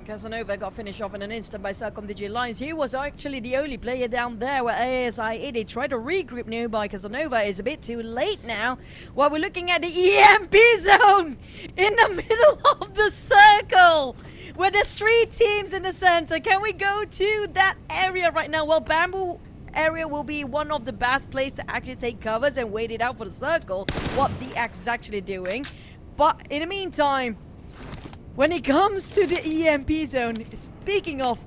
Casanova got finished off in an instant by Celcom Digi Alliance. He was actually the only player down there where ASI, they tried to regroup nearby. Casanova is a bit too late now. While we're looking at the EMP zone in the middle of the circle where there's 3 teams in the center. Can we go to that area right now? Well, Bamboo area will be one of the best places to actually take covers and wait it out for the circle, what DX is actually doing. But in the meantime, when it comes to the EMP zone, speaking of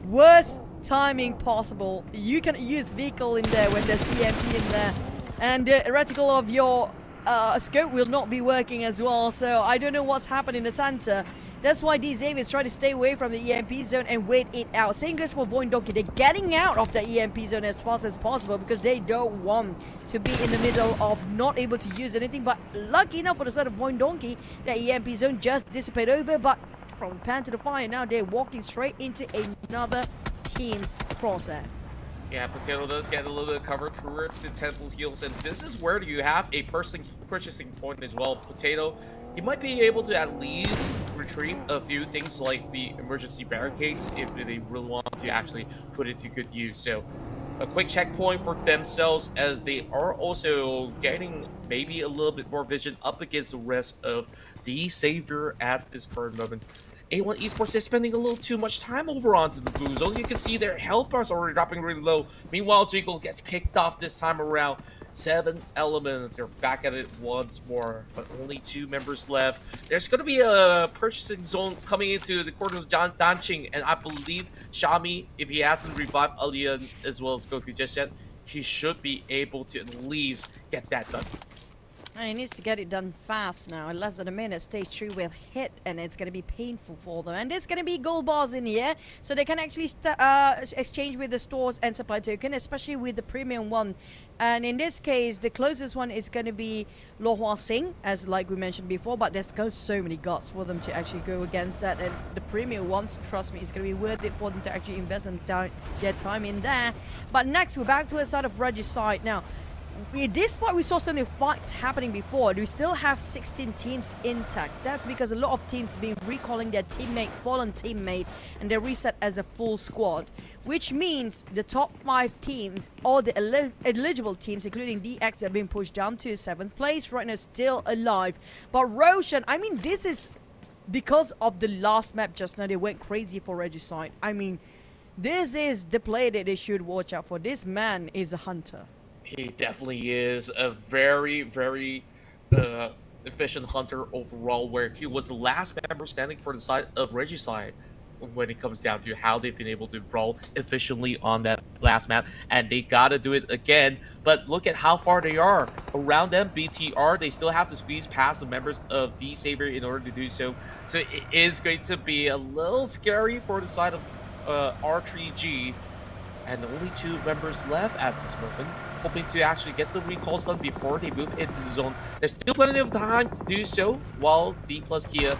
worst timing possible, you can use vehicle in there when there's EMP in there, and the reticle of your scope will not be working as well, so I don't know what's happened in the center. That's why these Avians try to stay away from the EMP zone and wait it out. Same goes for Void Donkey. They're getting out of the EMP zone as fast as possible because they don't want to be in the middle of not able to use anything. But lucky enough for the side of Void Donkey, the EMP zone just dissipated over. But from pan to the fire, now they're walking straight into another team's crosshair. Yeah, Potato does get a little bit of cover towards the Temple Heels, and this is where you have a purchasing point as well. Potato, he might be able to at least retrieve a few things like the emergency barricades if they really want to actually put it to good use. So a quick checkpoint for themselves, as they are also getting maybe a little bit more vision up against the rest of the Savior at this current moment. A1 Esports is spending a little too much time over onto the blue zone. You can see their health bars already dropping really low. Meanwhile, Jiggle gets picked off this time around. 7 Element, they're back at it once more, but only 2 members left. There's going to be a purchasing zone coming into the corner of John Danching, and I believe Shami, if he hasn't revived Alian as well as Goku just yet, he should be able to at least get that done. He needs to get it done fast now. In less than a minute, stage 3 will hit, and it's going to be painful for them. And there's going to be gold bars in here, so they can actually exchange with the stores and supply token, especially with the premium one. And in this case, the closest one is going to be Lo Hua Sing, as like we mentioned before, but there's so many guts for them to actually go against that. And the premium ones, trust me, it's going to be worth it for them to actually invest and their time in there. But next, we're back to a side of Regicide. Now, at this point, we saw so many fights happening before. We still have 16 teams intact. That's because a lot of teams have been recalling their teammate, fallen teammate, and they reset as a full squad. Which means the top 5 teams, all the eligible teams, including DX, have been pushed down to 7th place. Right now, still alive. But Roshan, I mean, this is because of the last map just now. They went crazy for Regicide. I mean, this is the player that they should watch out for. This man is a hunter. He definitely is a very, very efficient hunter overall, where he was the last member standing for the side of Regicide when it comes down to how they've been able to brawl efficiently on that last map, and they gotta do it again. But look at how far they are. Around them, BTR, they still have to squeeze past the members of D Savior in order to do so. So it is going to be a little scary for the side of R3G, and only 2 members left at this moment, hoping to actually get the recalls done before they move into the zone. There's still plenty of time to do so, while D plus Kia,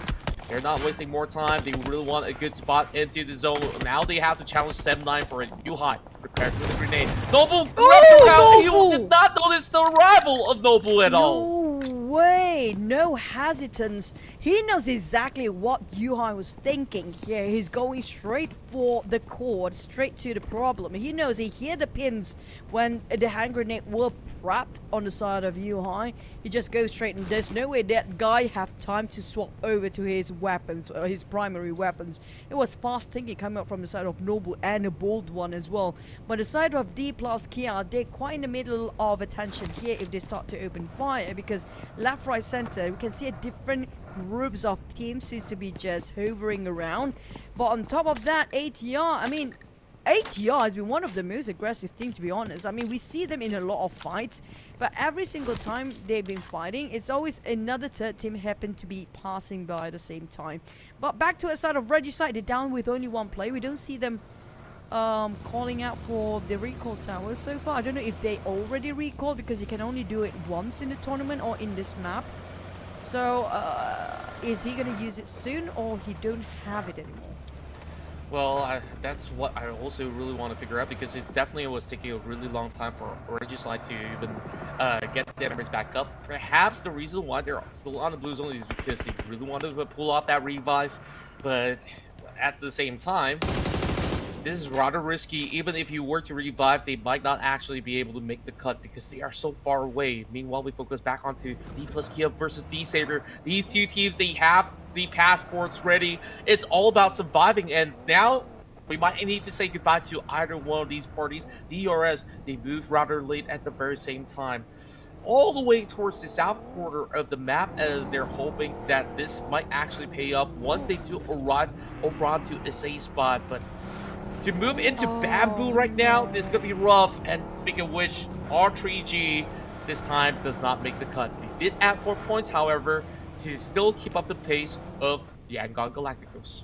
they're not wasting more time. They really want a good spot into the zone. Now they have to challenge 7-9 for it. Yuhai, prepared for the grenade. Noble grabs around. He did not notice the arrival of Noble at all. No way, no hesitance. He knows exactly what Yuhai was thinking here. He's going straight for the core, straight to the problem. He knows, he heard the pins when the hand grenade were prepped on the side of Yuhai. He just goes straight, and there's no way that guy have time to swap over to his weapons, or his primary weapons. It was fast thinking coming up from the side of Noble, and a bold one as well. But the side of D plus Kia, they're quite in the middle of attention here if they start to open fire, because left, right, center, we can see a different groups of teams seems to be just hovering around. But on top of that, ATR, I mean, ATR has been one of the most aggressive teams, to be honest. I mean, we see them in a lot of fights, but every single time they've been fighting, it's always another third team happen to be passing by at the same time. But back to a side of Regicide, they're down with only 1 play. We don't see them calling out for the recall tower so far. I don't know if they already recalled, because you can only do it once in the tournament or in this map. So, is he going to use it soon, or he don't have it anymore? Well, that's what I also really want to figure out, because it definitely was taking a really long time for Regicide to even get their numbers back up. Perhaps the reason why they're still on the blue zone is because they really wanted to pull off that revive, but at the same time, this is rather risky. Even if you were to revive, they might not actually be able to make the cut because they are so far away. Meanwhile, we focus back onto D plus Kia versus D Savior. These 2 teams, they have the passports ready. It's all about surviving, and now we might need to say goodbye to either one of these parties. DRS, they move rather late at the very same time, all the way towards the south corner of the map, as they're hoping that this might actually pay off once they do arrive over onto a safe spot. But to move into Bamboo right now, this is going to be rough. And speaking of which, R3G this time does not make the cut. They did add 4 points, however, to still keep up the pace of Yangon Galacticos.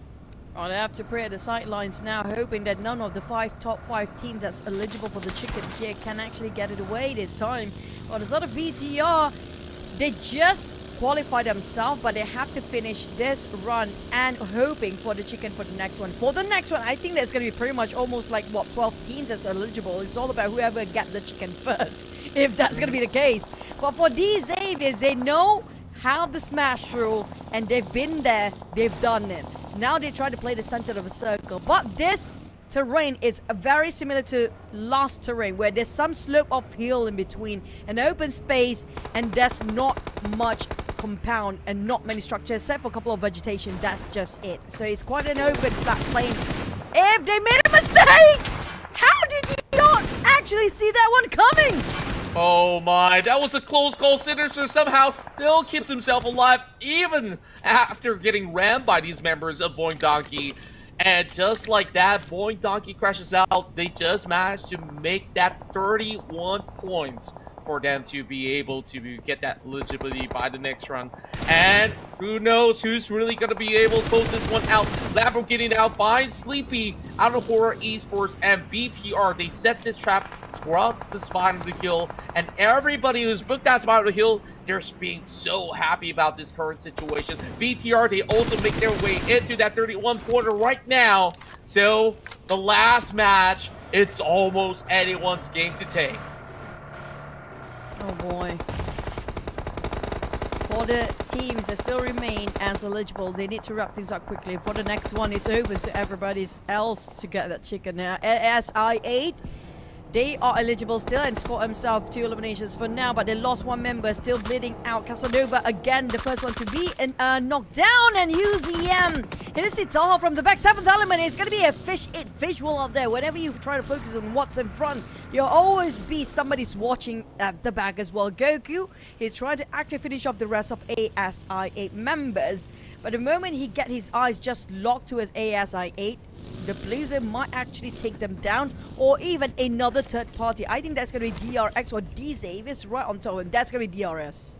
Oh, they have to pray at the sidelines now, hoping that none of the top 5 teams that's eligible for the chicken here can actually get it away this time. Well, the sort of BTR, they just qualify themselves, but they have to finish this run and hoping for the chicken for the next one. For the next one, I think there's going to be pretty much almost like, what, 12 teams that's eligible. It's all about whoever get the chicken first, if that's going to be the case. But for these Xaviers, they know how the smash rule, and they've been there, they've done it. Now they try to play the center of a circle, but this terrain is very similar to last terrain, where there's some slope of hill in between, an open space, and there's not much compound and not many structures except for a couple of vegetation. That's just it. So it's quite an open flat plain. If they made a mistake, how did you not actually see that one coming? Oh my, that was a close call. Sinister somehow still keeps himself alive even after getting rammed by these members of Void Donkey. And just like that, Boing Donkey crashes out. They just managed to make that 31 points for them to be able to get that eligibility by the next round. And who knows who's really going to be able to close this one out. Lamborghini now finds Sleepy out of Horror Esports and BTR. They set this trap throughout the spot of the hill, and everybody who's booked that spot of the hill, they're being so happy about this current situation. BTR, they also make their way into that 31-pointer right now. So the last match, it's almost anyone's game to take. Oh boy. For the teams that still remain as eligible, they need to wrap things up quickly. For the next one, it's over so everybody else to get that chicken now. SI8, they are eligible still and score himself 2 eliminations for now, but they lost 1 member, still bleeding out. Casanova again, the first one to be knocked down, and UZM. It is Itaha from the back. 7th element, it's going to be a fish it visual out there. Whenever you try to focus on what's in front, you'll always be somebody's watching at the back as well. Goku, he's trying to actually finish off the rest of ASI8 members, but the moment he get his eyes just locked to his ASI8, the Blazer might actually take them down, or even another third party. I think that's going to be DRX or D-Zavis right on top, and that's going to be DRS.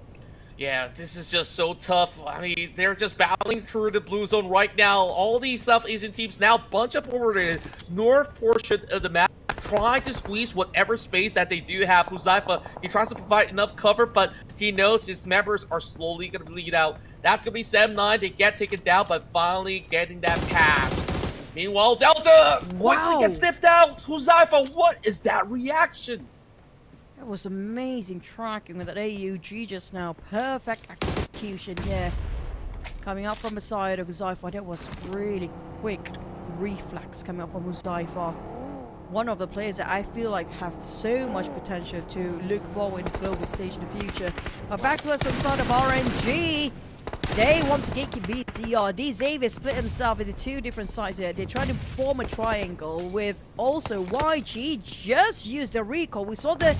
Yeah, this is just so tough. I mean, they're just battling through the blue zone right now. All these South Asian teams now bunch up over the north portion of the map, trying to squeeze whatever space that they do have. Huzaifa, he tries to provide enough cover, but he knows his members are slowly going to bleed out. That's going to be 7-9. They get taken down, but finally getting that pass. Meanwhile, Delta quickly gets sniffed out. Huzaifa, what is that reaction? That was amazing tracking with that AUG just now. Perfect execution, yeah. Coming up from the side of Huzaifa, that was really quick reflex coming up from Huzaifa. One of the players that I feel like have so much potential to look forward in the global stage in the future. But back to us on the side of RNG. They want to gatekeep BTR. Xavier split himself into 2 different sides here. They try to form a triangle with also YG just used a recall. We saw the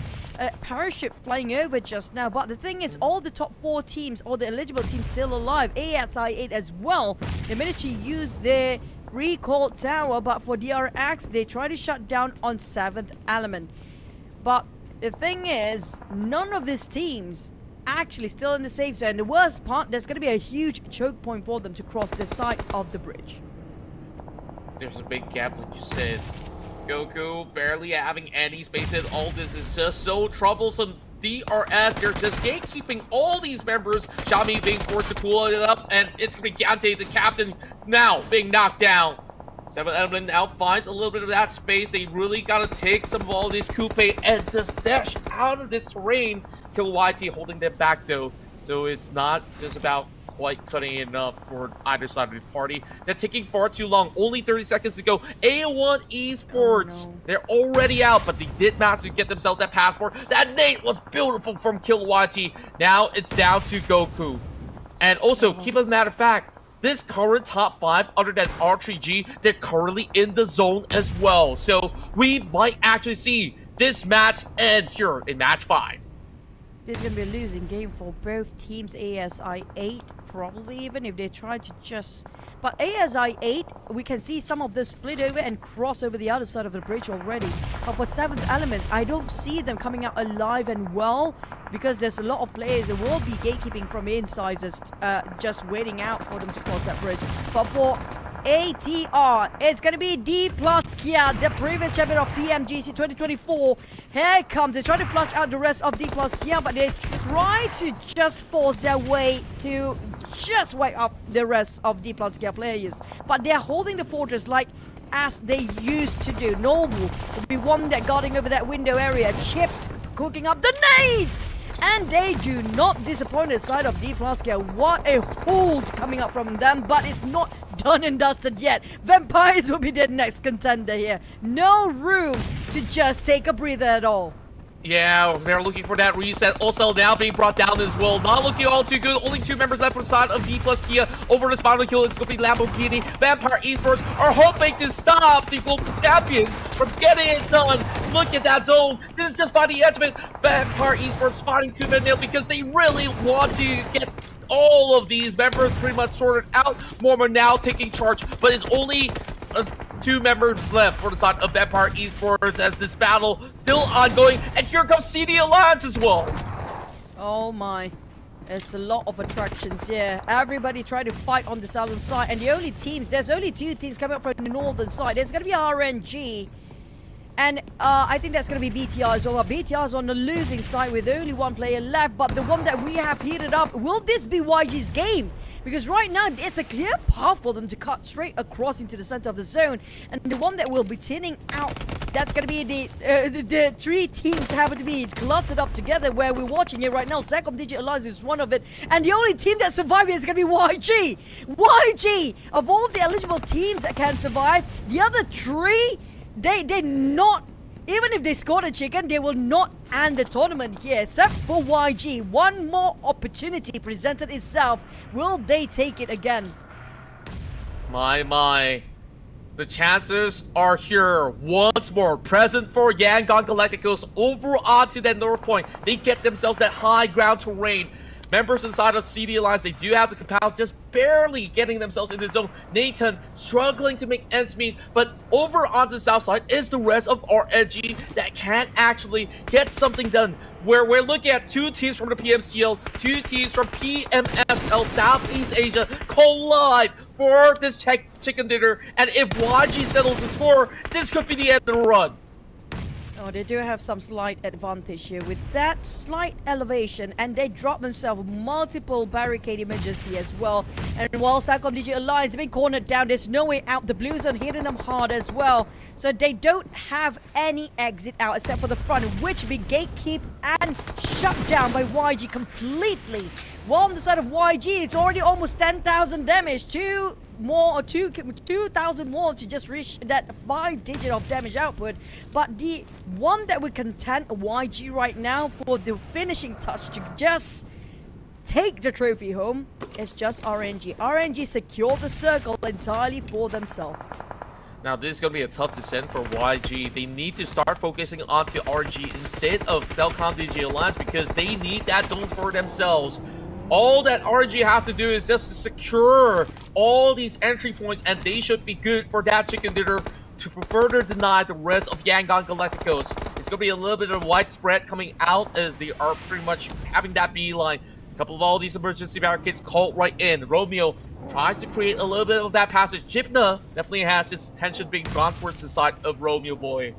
parachute flying over just now, but the thing is, all the top 4 teams, all the eligible teams still alive. ASI8 as well. They managed to use their recall tower, but for DRX, they try to shut down on 7th element. But the thing is, none of these teams actually still in the safe zone. The worst part, there's going to be a huge choke point for them to cross the side of the bridge. There's a big gap, like you said. Goku barely having any space, and all this is just so troublesome. DRS, they're just gatekeeping all these members. Xiaomi being forced to pull it up, and it's going to be Gante, the captain, now being knocked down. 7th element now finds a little bit of that space. They really got to take some of all this coupe and just dash out of this terrain. Kill YT holding them back though, so it's not just about quite cutting enough for either side of the party. They're taking far too long. Only 30 seconds to go. A1 Esports, they're already out, but they did manage to get themselves that passport. That nade was beautiful from Kill YT. Now it's down to Goku. And also, keep as a matter of fact, this current top 5, other than R3G, they're currently in the zone as well. So we might actually see this match end here in match 5. This is going to be a losing game for both teams. ASI8 probably, even if they try to just... But ASI8, we can see some of them split over and cross over the other side of the bridge already. But for 7th element, I don't see them coming out alive and well, because there's a lot of players that will be gatekeeping from inside, just waiting out for them to cross that bridge. But for ATR, it's going to be D plus Kia, the previous champion of PMGC 2024. Here it comes. They try to flush out the rest of D plus Kia, but they try to just force their way to just wipe up the rest of D plus Kia players. But they're holding the fortress like as they used to do. Noble will be one that guarding over that window area. Chips cooking up the nade! And they do not disappoint the side of D plus Kia. What a hold coming up from them, but it's not done and dusted yet. Vampires will be the next contender here. No room to just take a breather at all. Yeah, they're looking for that reset. Also now being brought down as well. Not looking all too good. Only 2 members left on the side of D plus Kia. Over the spinal kill, it's going to be Lamborghini. Vampire Esports are hoping to stop the global champions from getting it done. Look at that zone. This is just by the edge of it. Vampire Esports fighting 2-man nail because they really want to get all of these members pretty much sorted out. Mormon now taking charge, but it's only two members left for the side of Empire Esports as this battle still ongoing. And here comes CD Alliance as well. Oh my. There's a lot of attractions here. Everybody trying to fight on the southern side. And the only teams, there's only two teams coming up from the northern side. There's going to be RNG. And I think that's going to be BTR as well. BTR is on the losing side with only one player left. But the one that we have heated up, will this be YG's game? Because right now, it's a clear path for them to cut straight across into the center of the zone. And the one that will be thinning out, that's going to be the three teams having to be clustered up together where we're watching it right now. MZJ Alliance is one of it. And the only team that's surviving is going to be YG. YG! Of all the eligible teams that can survive, the other three, they're not, even if they scored a chicken, they will not end the tournament here, except for YG. One more opportunity presented itself. Will they take it again? My. The chances are here once more. Present for Yangon Galacticos over onto that north point. They get themselves that high ground terrain. Members inside of CD Alliance, they do have to compound, just barely getting themselves into the zone. Nathan struggling to make ends meet, but over onto the south side is the rest of RNG that can actually get something done. Where we're looking at two teams from the PMCL, two teams from PMSL Southeast Asia collide for this chicken dinner. And if YG settles the score, this could be the end of the run. Oh, they do have some slight advantage here with that slight elevation, and they drop themselves multiple barricade images here as well. And while MZJ Alliance have been cornered down, there's no way out. The Blues are hitting them hard as well, so they don't have any exit out except for the front, which be gatekeep and shut down by YG completely. While on the side of YG, it's already almost 10,000 damage. 2,000 more to just reach that 5-digit of damage output. But the one that would content YG right now for the finishing touch to just take the trophy home is just RNG. RNG secured the circle entirely for themselves. Now, this is going to be a tough descent for YG. They need to start focusing onto RG instead of MZJ Alliance because they need that zone for themselves. All that RG has to do is just to secure all these entry points, and they should be good for that chicken dinner to further deny the rest of Yangon Galacticos. It's going to be a little bit of widespread coming out as they are pretty much having that beeline. A couple of all these emergency barricades called right in. Romeo tries to create a little bit of that passage. Jipna definitely has his attention being drawn towards the side of Romeo Boy.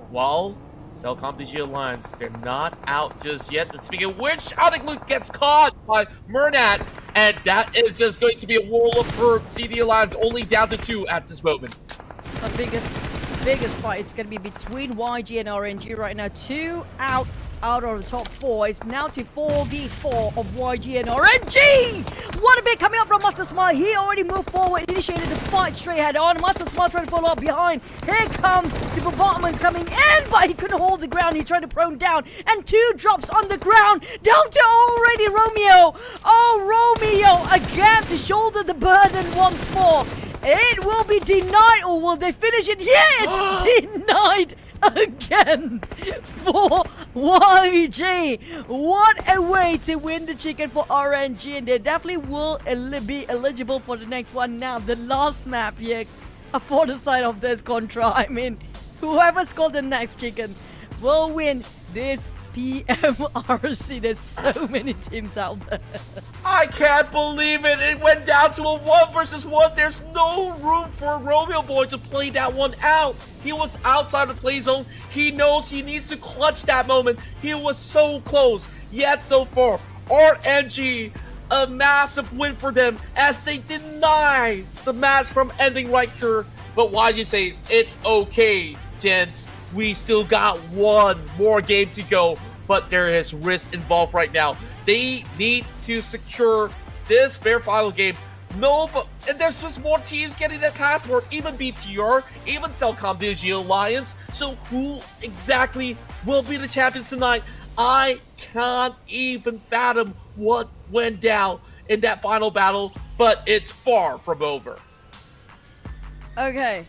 While MZJ Alliance, they're not out just yet. And speaking of which, Luke gets caught by Murnat, and that is just going to be a wall for CD Alliance, only down to 2 at this moment. The biggest fight, it's going to be between YG and RNG right now. 2 out of the top 4. It's now to 4v4 of YG and RNG. What a bit coming up from Master Smile. He already moved forward, initiated the fight straight head on. Master Smile trying to follow up behind. Here comes the bombardment's coming in, but he couldn't hold the ground. He tried to prone down, and 2 drops on the ground. Down to already Romeo. Oh, Romeo again to shoulder the burden once more. It will be denied, or will they finish it? Yeah, it's denied again for YG. What a way to win the chicken for RNG, and they definitely will be eligible for the next one. Now the last map here for the side of this contra, I mean, whoever scored the next chicken will win this PMRC. There's so many teams out there. I can't believe it. It went down to a 1 versus 1. There's no room for Romeo Boy to play that one out. He was outside the play zone. He knows he needs to clutch that moment. He was so close, yet so far. RNG, a massive win for them as they deny the match from ending right here. But YG says, it's okay, gents. We still got one more game to go, but there is risk involved right now. They need to secure this fair final game. And there's just more teams getting that passport, even BTR, even MZJ Alliance. So who exactly will be the champions tonight? I can't even fathom what went down in that final battle, but it's far from over. Okay,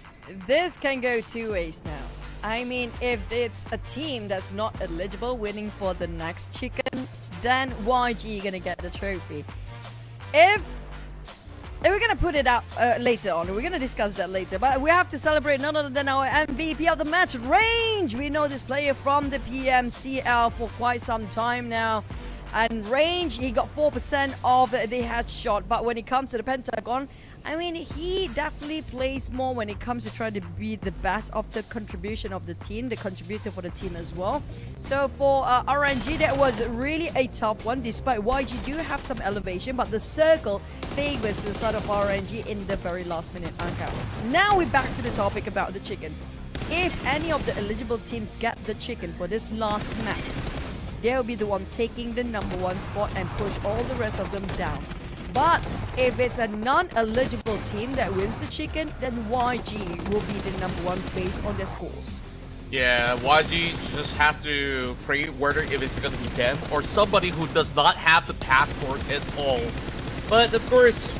this can go 2 ways now. I mean, if it's a team that's not eligible winning for the next chicken, then YG gonna get the trophy. If And we're gonna put it out later on. We're gonna discuss that later. But we have to celebrate none other than our MVP of the match, Range. We know this player from the PMCL for quite some time now. And Range, he got 4% of the headshot. But when it comes to the Pentagon, I mean, he definitely plays more when it comes to trying to be the best of the contribution of the team, the contributor for the team as well. So for RNG, that was really a tough one, despite YG do have some elevation, but the circle favors the side of RNG in the very last minute anchor. Now we're back to the topic about the chicken. If any of the eligible teams get the chicken for this last map, they'll be the one taking the #1 spot and push all the rest of them down. But if it's a non-eligible team that wins the chicken, then YG will be the #1 based on their scores. Yeah, YG just has to pray whether if it's going to be them or somebody who does not have the passport at all. But of course,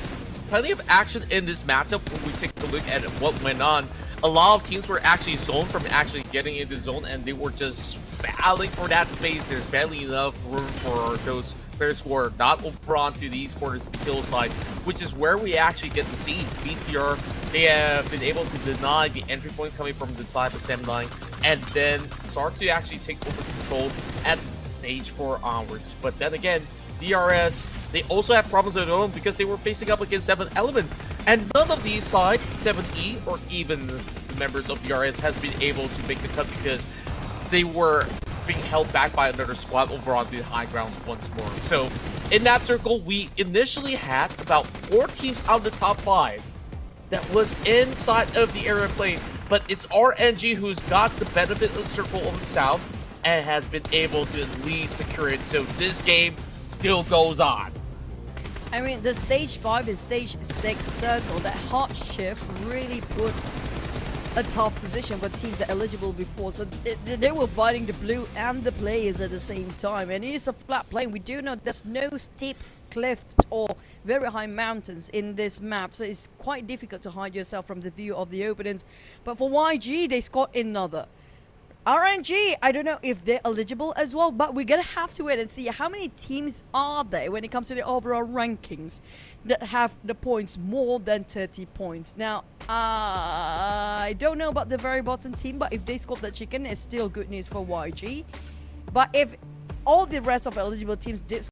plenty of action in this matchup when we take a look at what went on. A lot of teams were actually zoned from actually getting into the zone, and they were just battling for that space. There's barely enough room for those players who are not over onto these corners to the kill side, which is where we actually get to see BTR. They have been able to deny the entry point coming from the side of 7-9 and then start to actually take over control at stage 4 onwards. But then again, DRS, they also have problems of their own because they were facing up against 7 Element, and none of these sides, 7E or even the members of DRS, has been able to make the cut because they were being held back by another squad over on the high grounds once more. So in that circle, we initially had about 4 teams out of the top 5 that was inside of the area playing, but it's RNG who's got the benefit of the circle of the south and has been able to at least secure it. So this game still goes on. I mean, the stage 5 is stage 6 circle. That hot shift really put a tough position for teams that are eligible before. So they were fighting the blue and the players at the same time. And it is a flat plane. We do know there's no steep cliffs or very high mountains in this map. So it's quite difficult to hide yourself from the view of the opponents. But for YG, they scored another. RNG, I don't know if they're eligible as well, but we're gonna have to wait and see how many teams are there when it comes to the overall rankings that have the points more than 30 points. Now, I don't know about the very bottom team, but if they scored that chicken, it's still good news for YG. But if all the rest of eligible teams did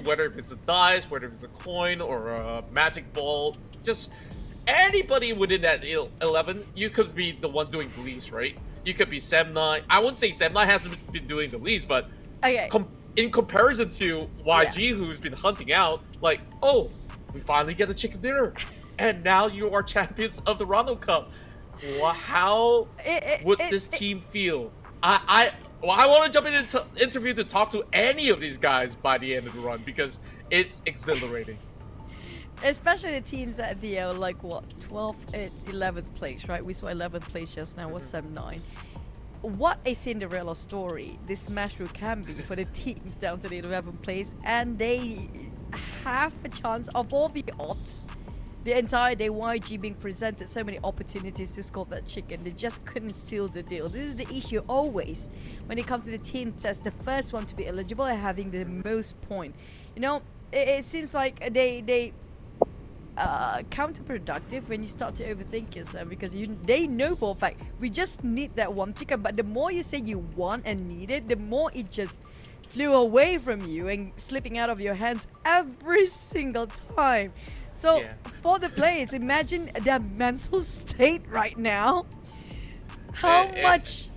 whether if it's a dice, whether it's a coin or a magic ball, just anybody within that 11, you could be the one doing the least, right? You could be Semnai. I wouldn't say Semnai hasn't been doing the least, but Okay. In comparison to YG, who's been hunting out, like, oh, we finally get a chicken dinner, and now you are champions of the Rondo Cup. How would this team feel? I want to jump into interview to talk to any of these guys by the end of the run because it's exhilarating. Especially the teams at the like what 12th, 11th place, right? We saw 11th place just now. Was 7-9. What a Cinderella story this Smash Bros can be for the teams down to the 11th place, and they have a chance of all the odds. The entire day, YG being presented so many opportunities to score that chicken, they just couldn't seal the deal. This is the issue always when it comes to the team that's the first one to be eligible and having the most point. You know, it seems like they counterproductive when you start to overthink yourself, because they know for a fact we just need that one chicken, but the more you say you want and need it, the more it just flew away from you and slipping out of your hands every single time. So for the players, imagine their mental state right now. How much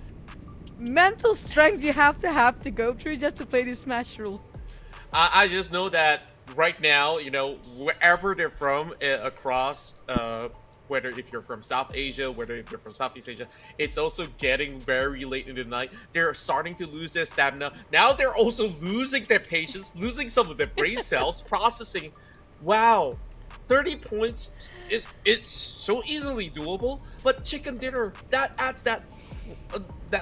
mental strength you have to go through just to play this Smash rule. I just know that right now, you know, wherever they're from across, whether if you're from South Asia, whether if you're from Southeast Asia, it's also getting very late in the night. They're starting to lose their stamina. Now they're also losing their patience, losing some of their brain cells, processing. Wow, 30 points it's so easily doable, but chicken dinner, that adds that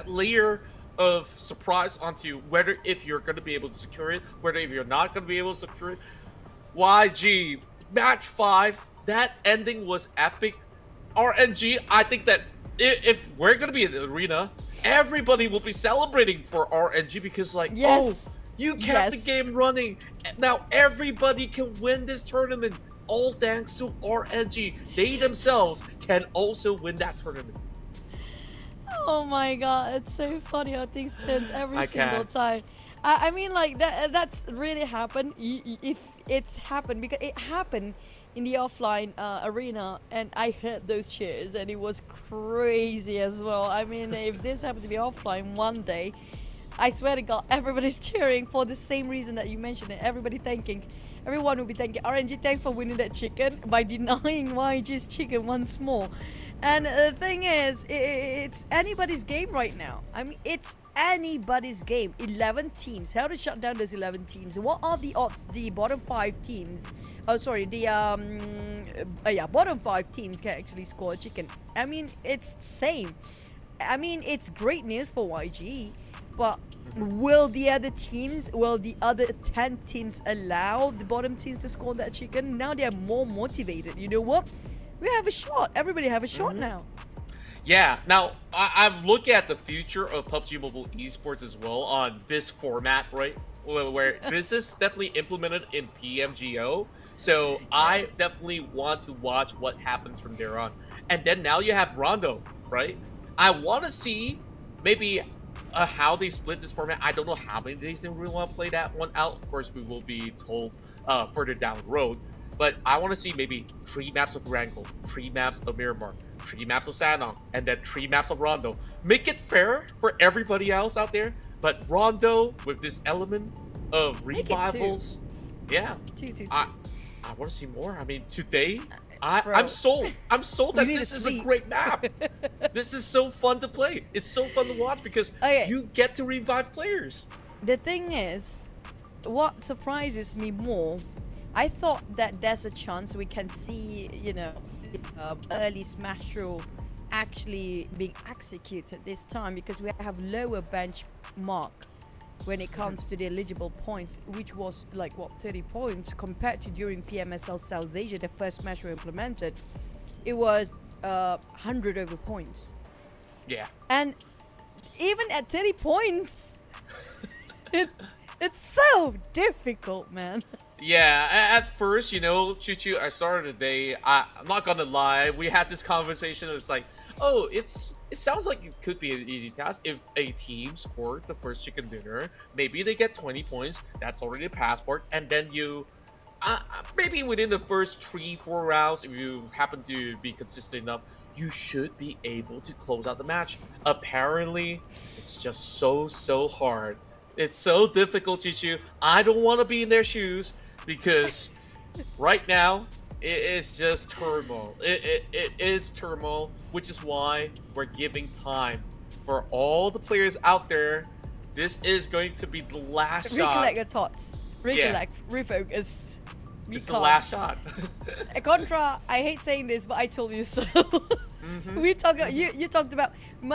layer of surprise onto whether if you're going to be able to secure it, whether if you're not going to be able to secure it. YG, match 5, that ending was epic. RNG, I think that if we're going to be in the arena, everybody will be celebrating for RNG because like, oh, you kept the game running. Now everybody can win this tournament, all thanks to RNG. They themselves can also win that tournament. Oh my god, it's so funny how things turn every single time. I mean, like, that's really happened. If it's happened, because it happened in the offline arena, and I heard those cheers, and it was crazy as well. I mean, if this happened to be offline one day, I swear to God, everybody's cheering for the same reason that you mentioned it. Everyone will be thanking RNG, thanks for winning that chicken by denying YG's chicken once more. And the thing is, it's anybody's game right now. I mean, it's anybody's game. 11 teams. How to shut down those 11 teams? What are the odds? The bottom 5 teams. Oh, sorry. The bottom 5 teams can actually score a chicken. I mean, it's the same. I mean, it's great news for YG, but will the other 10 teams allow the bottom teams to score that chicken? Now they are more motivated. You know what? We have a shot. Everybody have a shot now. Yeah. Now, I'm looking at the future of PUBG Mobile Esports as well on this format, right? Where this is definitely implemented in PMGO. So I definitely want to watch what happens from there on. And then now you have Rondo, right? I want to see maybe how they split this format. I don't know how many days they really want to play that one out. Of course, we will be told further down the road. But I want to see maybe 3 maps of Wrangle, 3 maps of Miramar, 3 maps of Sanong, and then 3 maps of Rondo. Make it fair for everybody else out there. But Rondo with this element of revivals, yeah. Two. I want to see more. I mean, today, I'm sold. I'm sold that this is a great map. This is so fun to play. It's so fun to watch because you get to revive players. The thing is, what surprises me more, I thought that there's a chance we can see, you know, early Smash rule actually being executed this time, because we have lower benchmark when it comes to the eligible points, which was like what, 30 points compared to during PMSL South Asia, the first Smash rule implemented. It was 100 over points. Yeah. And even at 30 points, it's so difficult, man. Yeah, at first, you know, Choo-Choo, I started the day, I'm not gonna lie, we had this conversation, it was like, oh, it sounds like it could be an easy task if a team scored the first chicken dinner. Maybe they get 20 points. That's already a passport, and then you. Maybe within the first 3-4 rounds, if you happen to be consistent enough, you should be able to close out the match. Apparently, it's just so hard. It's so difficult, Chichu. I don't want to be in their shoes because right now it is just turmoil. It is turmoil, which is why we're giving time for all the players out there. This is going to be the last shot. Recollect your thoughts. Recollect. Refocus. It's the last shot. Contra, I hate saying this, but I told you so. We talked. You talked about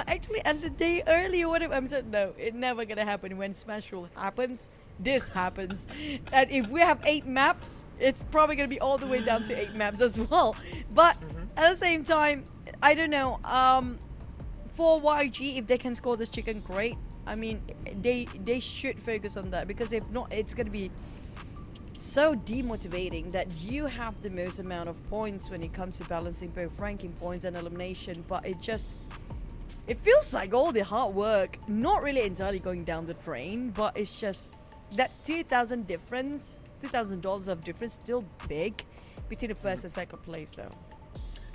actually and the day earlier. What if I said no? It's never gonna happen. When Smash Rule happens, this happens. And if we have 8 maps, it's probably gonna be all the way down to 8 maps as well. But at the same time, I don't know. For YG, if they can score this chicken, great. I mean, they should focus on that, because if not, it's gonna be so demotivating that you have the most amount of points when it comes to balancing both ranking points and elimination, but it feels like all the hard work not really entirely going down the drain, but it's just that $2,000 of difference still big between the first and second place. So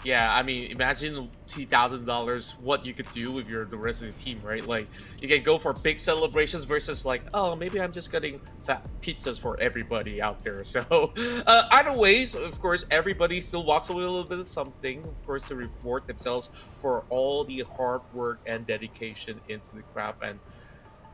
yeah, I mean, imagine $2,000, what you could do with the rest of the team, right? Like, you can go for big celebrations versus like, oh, maybe I'm just getting fat pizzas for everybody out there. So, either ways, of course, everybody still walks away with a little bit of something, of course, to reward themselves for all the hard work and dedication into the craft. And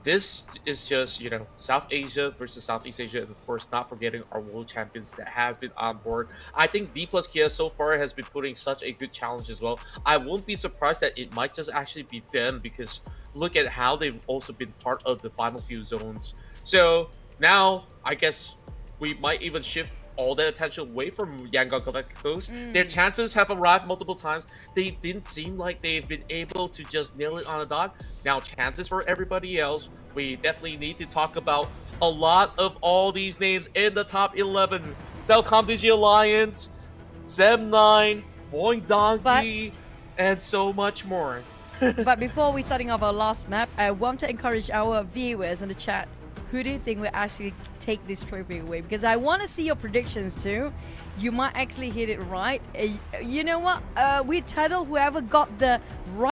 this is just, you know, South Asia versus Southeast Asia, and of course not forgetting our world champions that has been on board. I think D plus Kia so far has been putting such a good challenge as well. I won't be surprised that it might just actually be them, because look at how they've also been part of the final few zones. So now I guess we might even shift all the attention away from Yangon Galacticos. Their chances have arrived multiple times. They didn't seem like they've been able to just nail it on the dot. Now chances for everybody else. We definitely need to talk about a lot of all these names in the top 11. Cellcom Digi Alliance, Zem9, Voing Donkey, and so much more. but before we starting off our last map, I want to encourage our viewers in the chat. Who do you think will actually take this trophy away? Because I want to see your predictions too. You might actually hit it right. You know what? We title whoever got the right